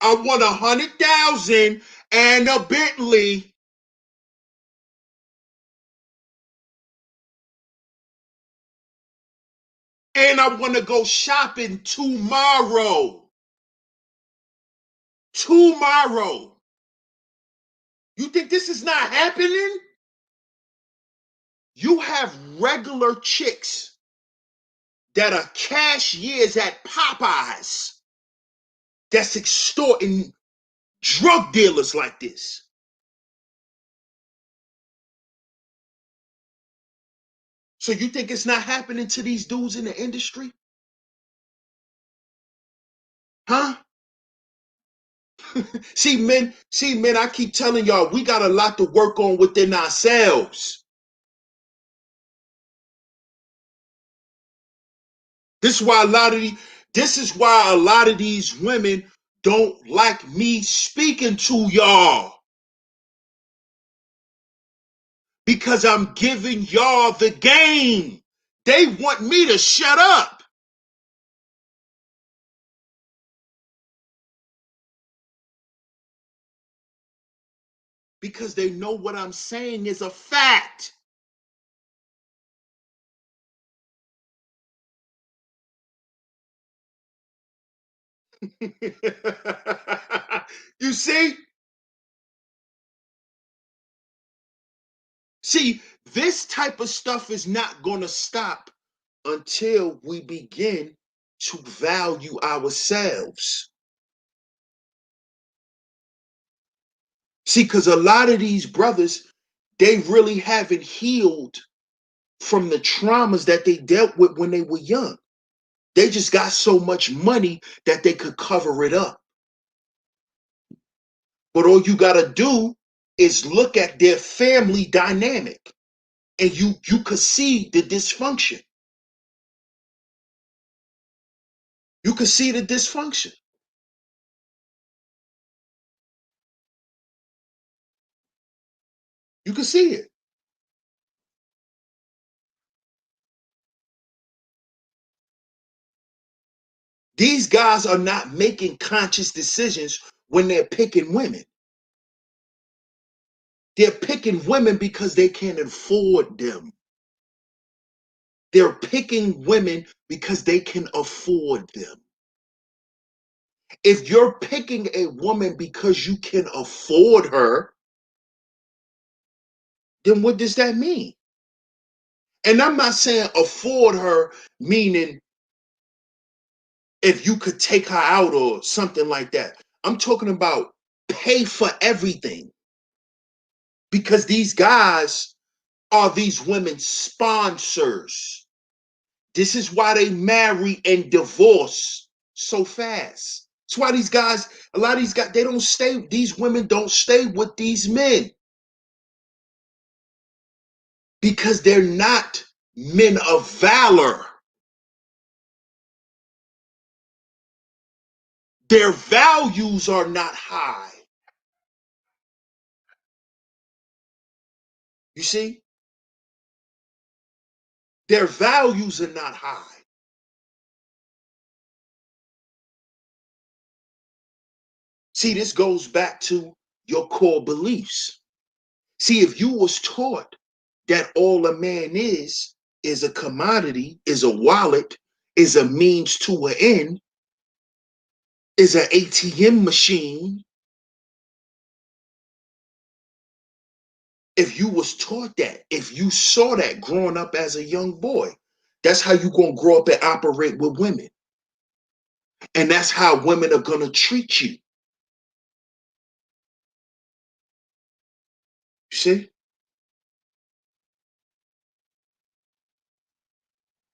I want 100,000 and a Bentley. And I want to go shopping tomorrow. tomorrow. You think this is not happening? You have regular chicks that are cashiers at Popeyes that's extorting drug dealers like this. So you think it's not happening to these dudes in the industry? Huh? See, men, I keep telling y'all, we got a lot to work on within ourselves. This is why a lot of these women don't like me speaking to y'all. Because I'm giving y'all the game. They want me to shut up. Because they know what I'm saying is a fact. You see? See, this type of stuff is not going to stop until we begin to value ourselves. See, because a lot of these brothers, they really haven't healed from the traumas that they dealt with when they were young. They just got so much money that they could cover it up. But all you got to do is look at their family dynamic, and you could see the dysfunction. You could see the dysfunction. You can see it. These guys are not making conscious decisions when they're picking women. They're picking women because they can't afford them. They're picking women because they can afford them. If you're picking a woman because you can afford her, then what does that mean? And I'm not saying afford her meaning if you could take her out or something like that. I'm talking about pay for everything. Because these guys are these women's sponsors. This is why they marry and divorce so fast. That's why these guys, a lot of these guys, these women don't stay with these men. Because they're not men of valor. Their values are not high. You see? Their values are not high. See, this goes back to your core beliefs. See, if you was taught that all a man is a commodity, is a wallet, is a means to an end, is an ATM machine, if you was taught that, if you saw that growing up as a young boy, that's how you gonna grow up and operate with women. And that's how women are gonna treat you. See?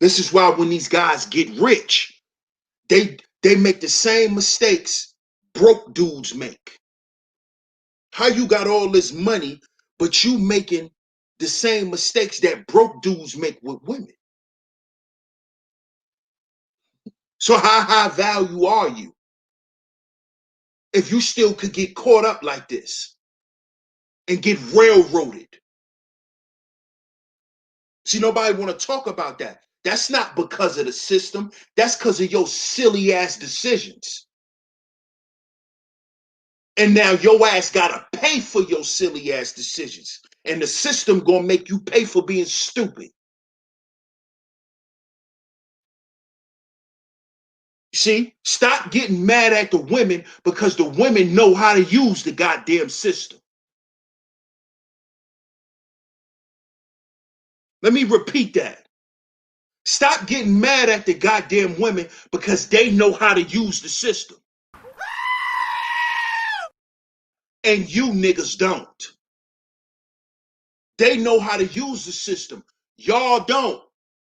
This is why when these guys get rich, they make the same mistakes broke dudes make. How you got all this money, but you making the same mistakes that broke dudes make with women? So how high value are you if you still could get caught up like this and get railroaded? See, nobody want to talk about that. That's not because of the system. That's because of your silly ass decisions. And now your ass gotta pay for your silly ass decisions. And the system gonna make you pay for being stupid. See, stop getting mad at the women because the women know how to use the goddamn system. Let me repeat that. Stop getting mad at the goddamn women because they know how to use the system. And you niggas don't. They know how to use the system. Y'all don't.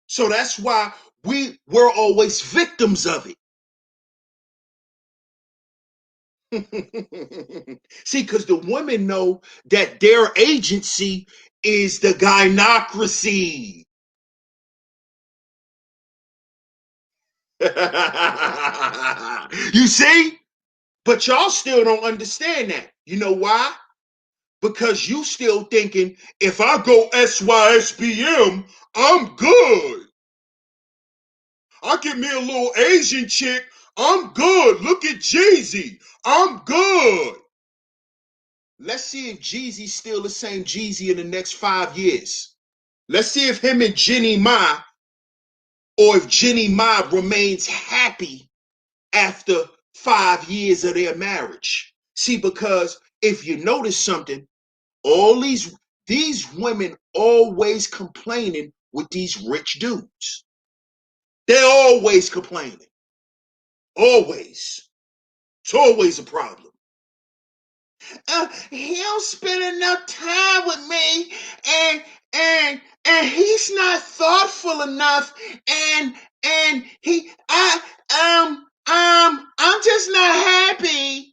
So that's why we're always victims of it. See, because the women know that their agency is the gynocracy. You see? But y'all still don't understand that. You know why? Because you still thinking, if I go SYSBM, I'm good. I get me a little Asian chick, I'm good. Look at Jeezy. I'm good. Let's see if Jeezy's still the same Jeezy in the next 5 years. Let's see if him and Jenny Ma, or if Jenny Ma remains happy after 5 years of their marriage. See, because if you notice something, all these women always complaining with these rich dudes. They're always complaining. Always. It's always a problem. He don't spend enough time with me, and he's not thoughtful enough, and I'm just not happy.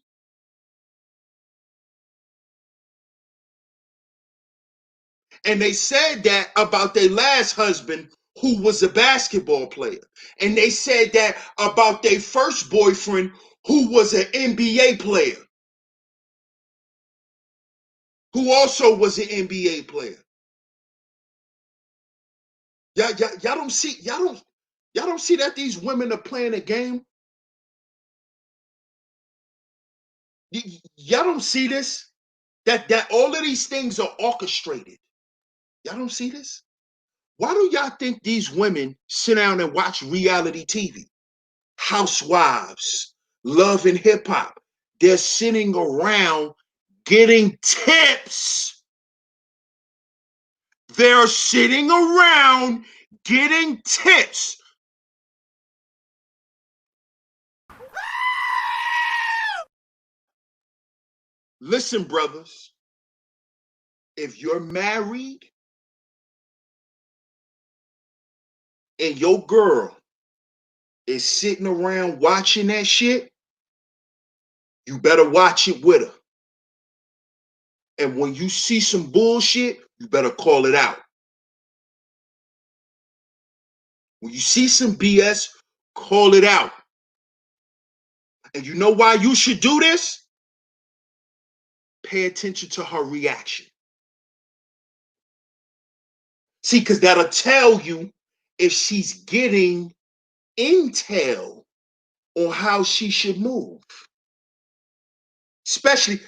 And they said that about their last husband, who was a basketball player. And they said that about their first boyfriend, who was an NBA player, who also was an NBA player. Y'all don't see, y'all don't see that these women are playing a game. Y'all don't see this. That all of these things are orchestrated. Y'all don't see this. Why do y'all think these women sit down and watch reality TV? Housewives, Love and Hip Hop. They're sitting around getting tips. They're sitting around getting tips. Listen, brothers, if you're married and your girl is sitting around watching that shit, you better watch it with her. And when you see some bullshit, you better call it out. When you see some BS, call it out. And you know why you should do this? Pay attention to her reaction. See, because that'll tell you if she's getting intel on how she should move. Especially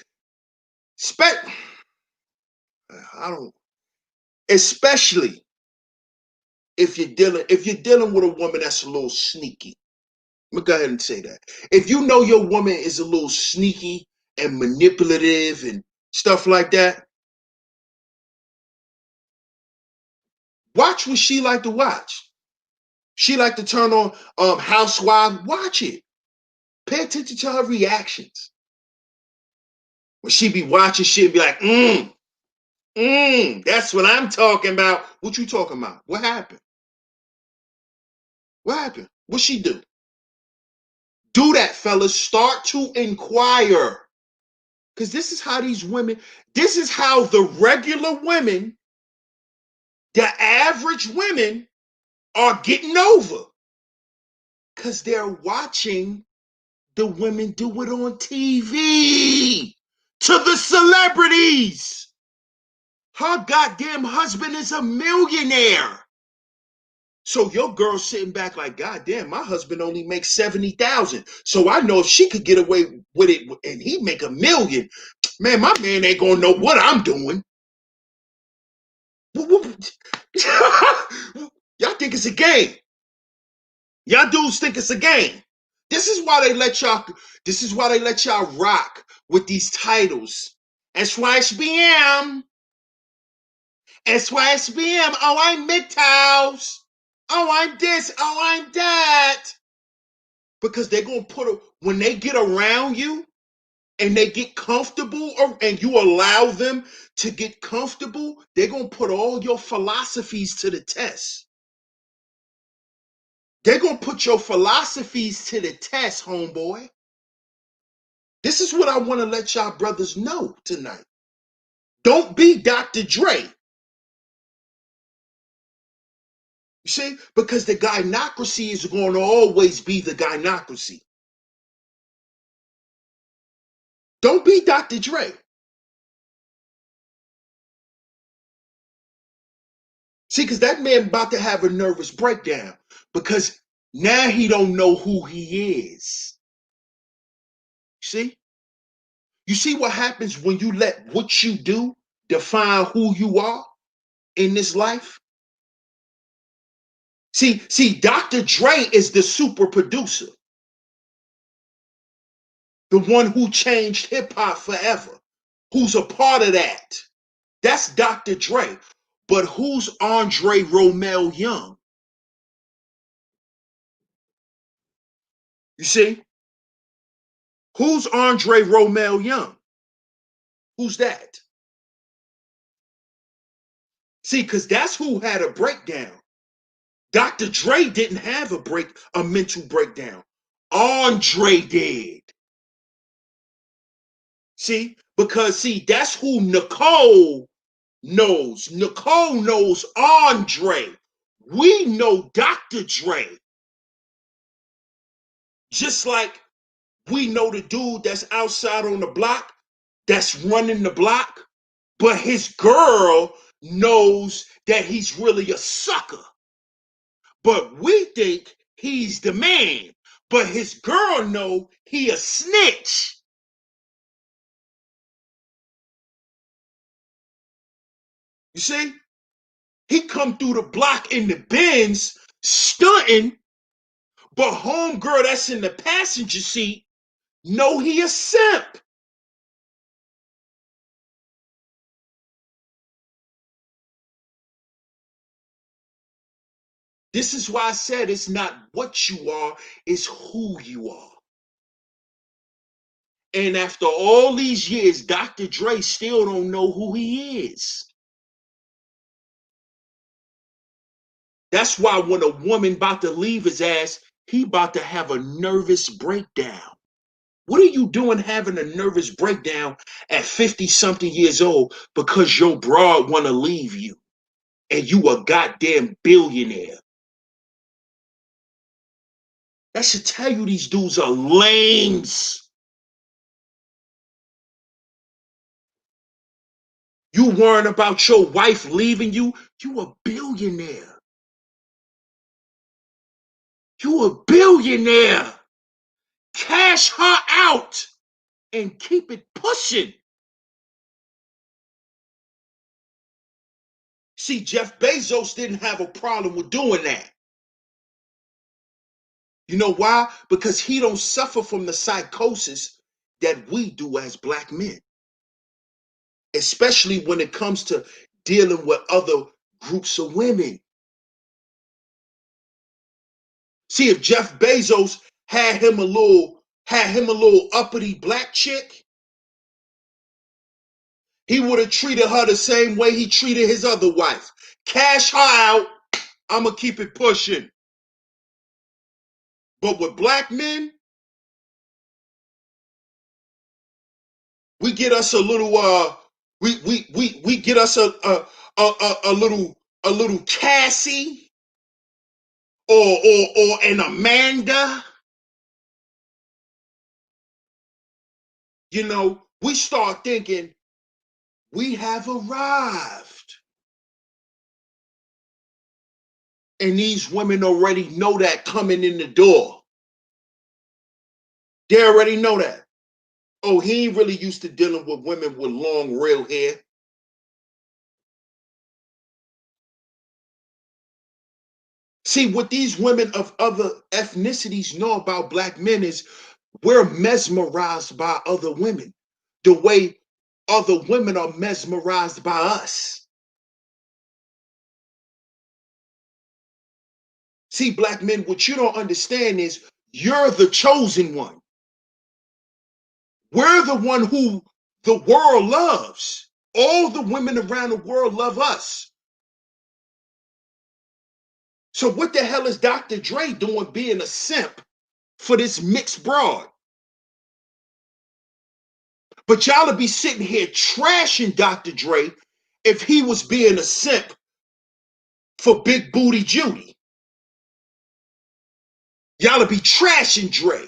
if you're dealing with a woman that's a little sneaky. I'm gonna go ahead and say that. If you know your woman is a little sneaky and manipulative and stuff like that, watch what she like to watch. She like to turn on Housewives. Watch it. Pay attention to her reactions. When she be watching shit and be like, that's what I'm talking about. What you talking about? What happened? What happened? What she do? Do that, fellas. Start to inquire. Because this is how these women, this is how the regular women, the average women are getting over. Because they're watching the women do it on TV to the celebrities. Her goddamn husband is a millionaire. So your girl's sitting back like, God damn, my husband only makes $70,000. So I know if she could get away with it and he make $1 million, man, my man ain't gonna know what I'm doing. Y'all think it's a game. Y'all dudes think it's a game. This is why they let y'all. This is why they let y'all rock with these titles. SYSBM. SYSBM. Oh, I'm MGTOWs. Oh, I'm this. Oh, I'm that. Because they're gonna when they get around you and they get comfortable, and you allow them to get comfortable, they're gonna put all your philosophies to the test. They're gonna put your philosophies to the test, homeboy. This is what I want to let y'all brothers know tonight. Don't be Dr. Dre. You see? Because the gynocracy is going to always be the gynocracy. Don't be Dr. Dre. See, because that man about to have a nervous breakdown because now he don't know who he is. See? You see what happens when you let what you do define who you are in this life? See, Dr. Dre is the super producer. The one who changed hip-hop forever. Who's a part of that? That's Dr. Dre. But who's Andre Romel Young? You see? Who's Andre Romel Young? Who's that? See, because that's who had a breakdown. Dr. Dre didn't have a mental breakdown. Andre did. See? Because, that's who Nicole knows. Nicole knows Andre. We know Dr. Dre. Just like we know the dude that's outside on the block, that's running the block, but his girl knows that he's really a sucker. But we think he's the man, but his girl know he a snitch. You see? He come through the block in the Benz stunting, but homegirl that's in the passenger seat know he a simp. This is why I said it's not what you are, it's who you are. And after all these years, Dr. Dre still don't know who he is. That's why when a woman about to leave his ass, he about to have a nervous breakdown. What are you doing having a nervous breakdown at 50-something years old because your broad want to leave you and you a goddamn billionaire? That should tell you these dudes are lames. You worrying about your wife leaving you? You a billionaire. You a billionaire. Cash her out and keep it pushing. See, Jeff Bezos didn't have a problem with doing that. You know why? Because he don't suffer from the psychosis that we do as black men. Especially when it comes to dealing with other groups of women. See, if Jeff Bezos had him a little uppity black chick, he would have treated her the same way he treated his other wife. Cash her out, I'ma keep it pushing. But with black men, we get us a little we get us a little Cassie or an Amanda. You know, we start thinking we have arrived. And these women already know that coming in the door. They already know that. Oh, he ain't really used to dealing with women with long, real hair. See, what these women of other ethnicities know about black men is we're mesmerized by other women the way other women are mesmerized by us. See, black men, what you don't understand is you're the chosen one. We're the one who the world loves. All the women around the world love us. So what the hell is Dr. Dre doing being a simp for this mixed broad? But y'all would be sitting here trashing Dr. Dre if he was being a simp for Big Booty Judy. Y'all would be trashing Dre.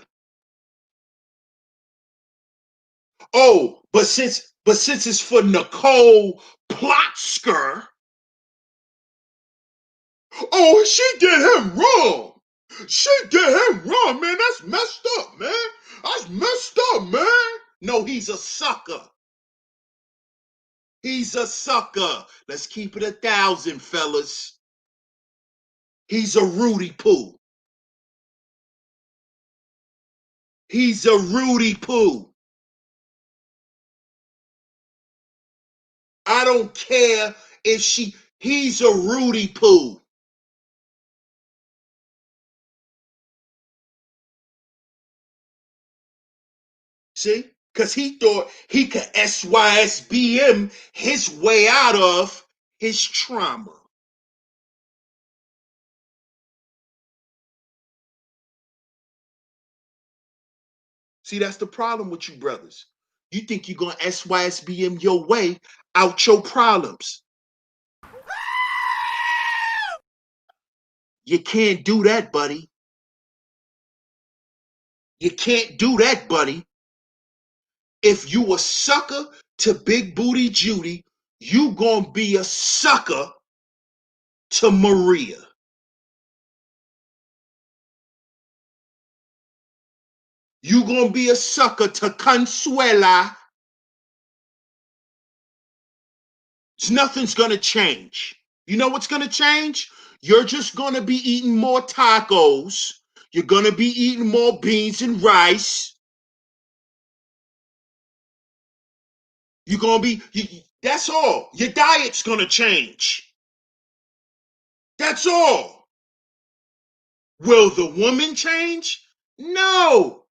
Oh, but since it's for Nicole Plotsker, oh, she did him wrong. She did him wrong, man. That's messed up, man. That's messed up, man. No, he's a sucker. He's a sucker. Let's keep it 1,000, fellas. He's a Rudy Poo. He's a Rudy Poo. I don't care if he's a Rudy Poo. See? Because he thought he could SYSBM his way out of his trauma. See, that's the problem with you brothers. You think you're going to SYSBM your way out your problems. You can't do that, buddy. You can't do that, buddy. If you a sucker to Big Booty Judy, you gonna be a sucker to Maria. You gonna be a sucker to Consuela. Nothing's gonna change. You know what's gonna change? You're just gonna be eating more tacos. You're gonna be eating more beans and rice. You're gonna be, that's all. Your diet's gonna change. That's all. Will the woman change? No.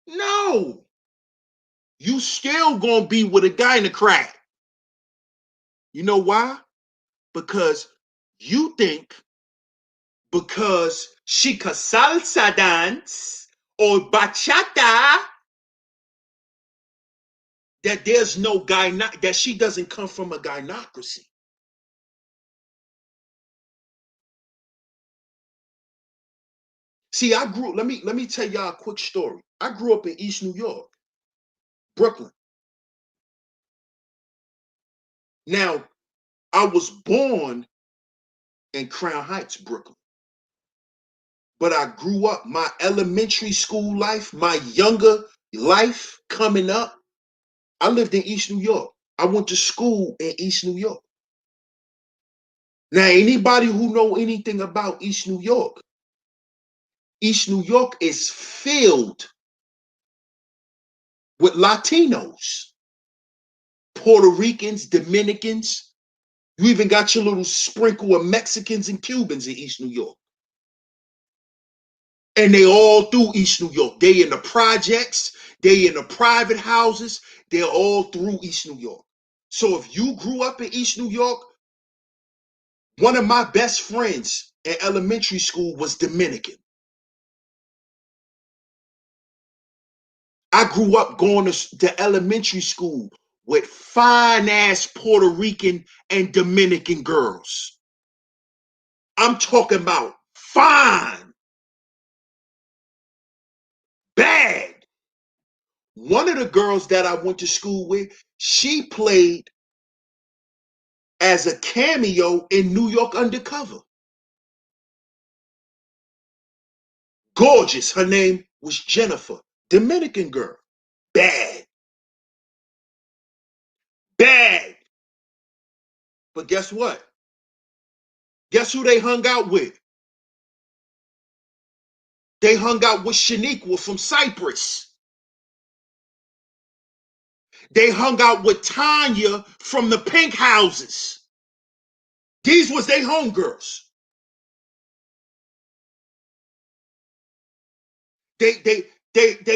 No. You still gonna be with a guy in a crack. You know why? Because you think because she can salsa dance or bachata that there's no that she doesn't come from a gynocracy. See, let me tell y'all a quick story. I grew up in East New York, Brooklyn. Now, I was born in Crown Heights, Brooklyn. But I grew up, my elementary school life, my younger life coming up, I lived in East New York. I went to school in East New York. Now, anybody who know anything about East New York is filled with Latinos, Puerto Ricans, Dominicans. You even got your little sprinkle of Mexicans and Cubans in East New York. And they all through East New York. They in the projects, they in the private houses, they're all through East New York. So if you grew up in East New York, one of my best friends in elementary school was Dominican. I grew up going to elementary school with fine-ass Puerto Rican and Dominican girls. I'm talking about fine, bad. One of the girls that I went to school with, she played as a cameo in New York Undercover. Gorgeous. Her name was Jennifer. Dominican girl. Bad. Bad. But guess what? Guess who they hung out with? They hung out with Shaniqua from Cyprus. They hung out with Tanya from the Pink Houses. These was they homegirls. They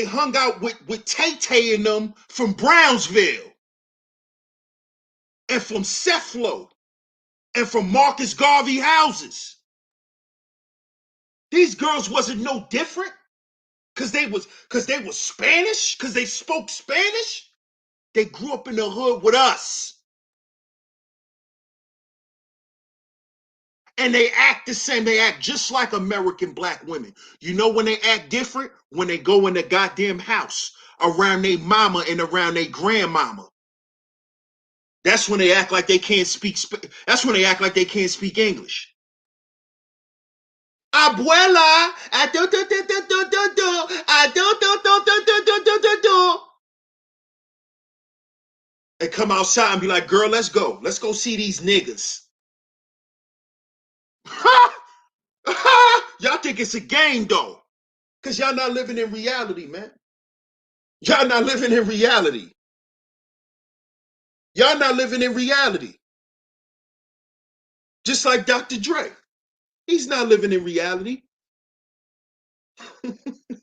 hung out with Tay and them from Brownsville and from Ceflo and from Marcus Garvey houses. These girls wasn't no different because they was Spanish, because they spoke Spanish. They grew up in the hood with us. And they act the same. They act just like American black women. You know when they act different? When they go in the goddamn house around their mama and around their grandmama. That's when they act like they can't speak. That's when they act like they can't speak English. Abuela, I do. And come outside and be like, girl, let's go. Let's go see these niggas. Y'all think it's a game though. Because y'all not living in reality, man. Y'all not living in reality. Y'all not living in reality. Just like Dr. Dre. He's not living in reality.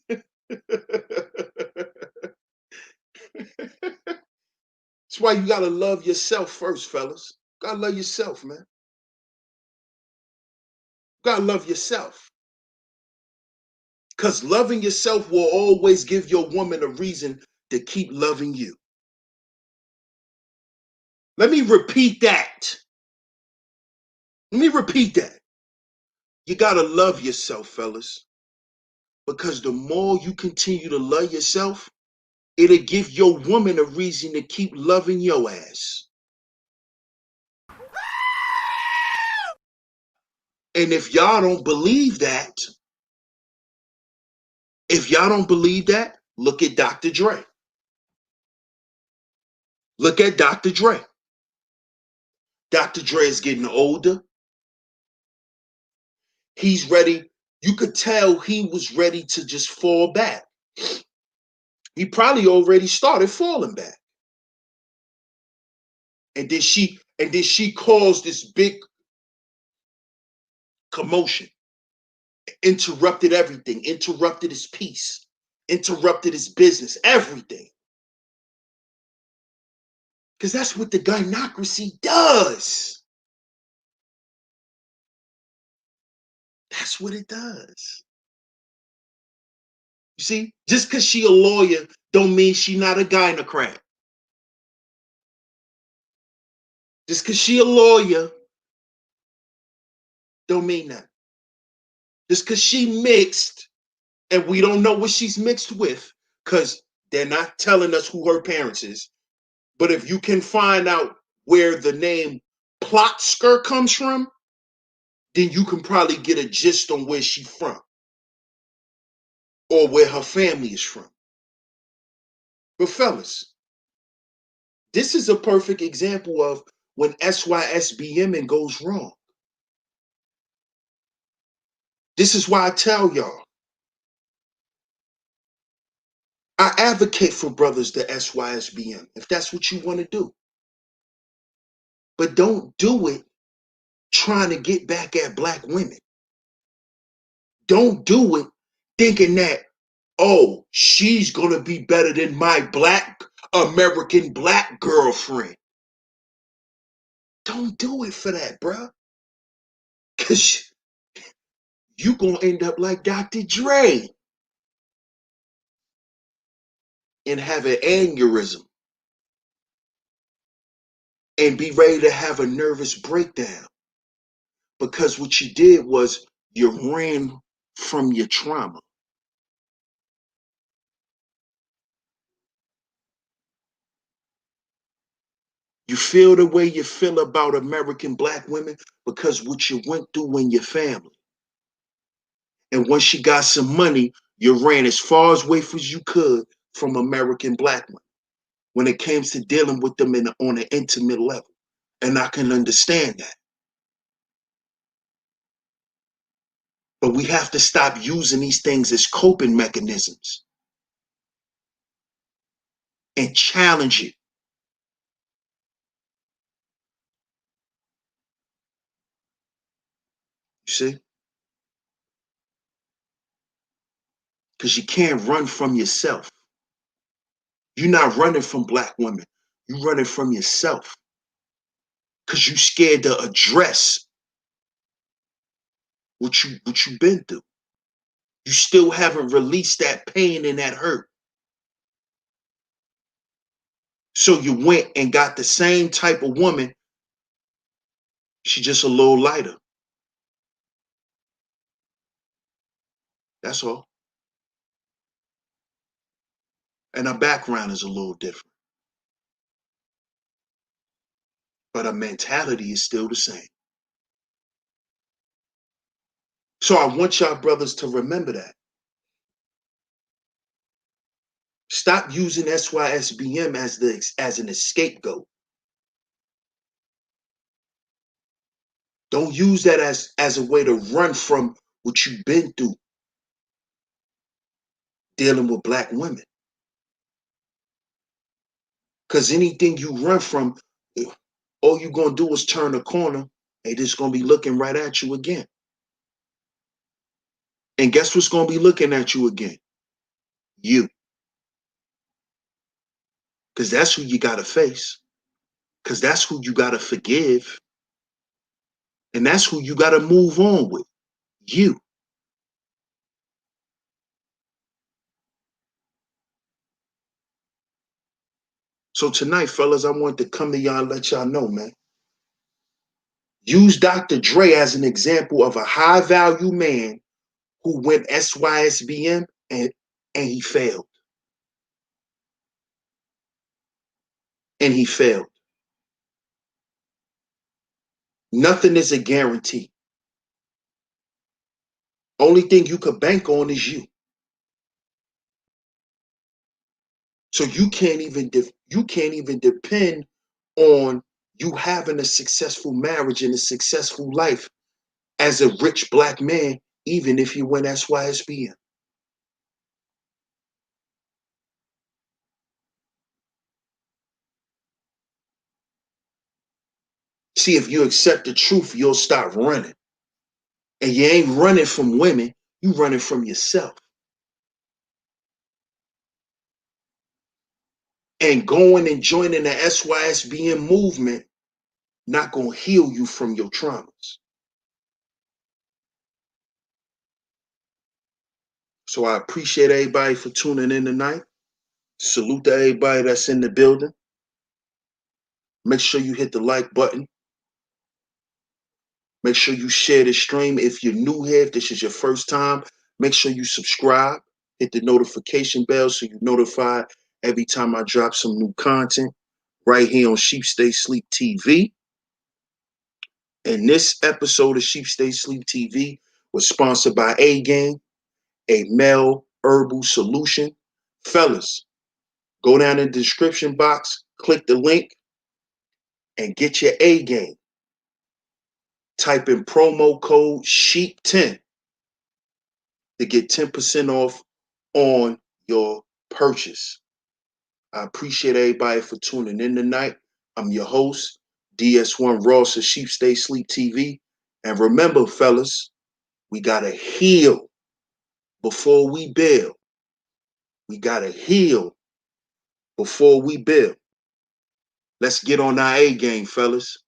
That's why you gotta love yourself first, fellas. Gotta love yourself, man. Gotta love yourself. Because loving yourself will always give your woman a reason to keep loving you. Let me repeat that. Let me repeat that. You gotta love yourself, fellas. Because the more you continue to love yourself, it'll give your woman a reason to keep loving your ass. And if y'all don't believe that, look at Dr. Dre. Look at Dr. Dre. Dr. Dre is getting older. He's ready. You could tell he was ready to just fall back. He probably already started falling back. And then she caused this big commotion. Interrupted everything. Interrupted his peace. Interrupted his business. Everything. Because that's what the gynocracy does. That's what it does. You see, just because she a lawyer don't mean she not a gynocrat. Just because she a lawyer don't mean that. Just because she mixed and we don't know what she's mixed with because they're not telling us who her parents is. But if you can find out where the name Plotsker comes from, then you can probably get a gist on where she's from or where her family is from. But fellas, this is a perfect example of when SYSBMing goes wrong. This is why I tell y'all, I advocate for brothers to SYSBM if that's what you want to do. But don't do it trying to get back at black women. Don't do it thinking that, oh, she's going to be better than my black American black girlfriend. Don't do it for that, bruh. Because you going to end up like Dr. Dre and have an aneurysm and be ready to have a nervous breakdown. Because what you did was you ran from your trauma. You feel the way you feel about American black women because what you went through in your family. And once you got some money, you ran as far away as you could from American black women when it came to dealing with them on an intimate level. And I can understand that. But we have to stop using these things as coping mechanisms and challenge it. You see? Because you can't run from yourself. You're not running from black women. You're running from yourself. Because you're scared to address what you've been through. You still haven't released that pain and that hurt. So you went and got the same type of woman. She just a little lighter. That's all. And her background is a little different. But her mentality is still the same. So I want y'all brothers to remember that. Stop using SYSBM as an scapegoat. Don't use that as a way to run from what you've been through dealing with black women. Because anything you run from, all you're going to do is turn a corner and it's going to be looking right at you again. And guess what's going to be looking at you again? You. Because that's who you got to face. Because that's who you got to forgive. And that's who you got to move on with. You. So tonight, fellas, I want to come to y'all and let y'all know, man. Use Dr. Dre as an example of a high-value man who went SYSBM and he failed. And he failed. Nothing is a guarantee. Only thing you could bank on is you. So you can't even depend on you having a successful marriage and a successful life as a rich black man, even if you went SYSBM. See, if you accept the truth, you'll stop running. And you ain't running from women, you running from yourself. And going and joining the SYSBM movement not going to heal you from your traumas. So I appreciate everybody for tuning in tonight. Salute to everybody that's in the building. Make sure you hit the like button. Make sure you share this stream. If you're new here, if this is your first time, make sure you subscribe. Hit the notification bell so you're notified every time I drop some new content right here on Sheep Stay Sleep TV. And this episode of Sheep Stay Sleep TV was sponsored by A-Game, a male herbal solution. Fellas, go down in the description box, click the link, and get your A-Game. Type in promo code SHEEP10 to get 10% off on your purchase. I appreciate everybody for tuning in tonight. I'm your host, DS1 Ross of Sheep Stay Sleep TV. And remember, fellas, we got to heal before we build. We got to heal before we build. Let's get on our A game, fellas.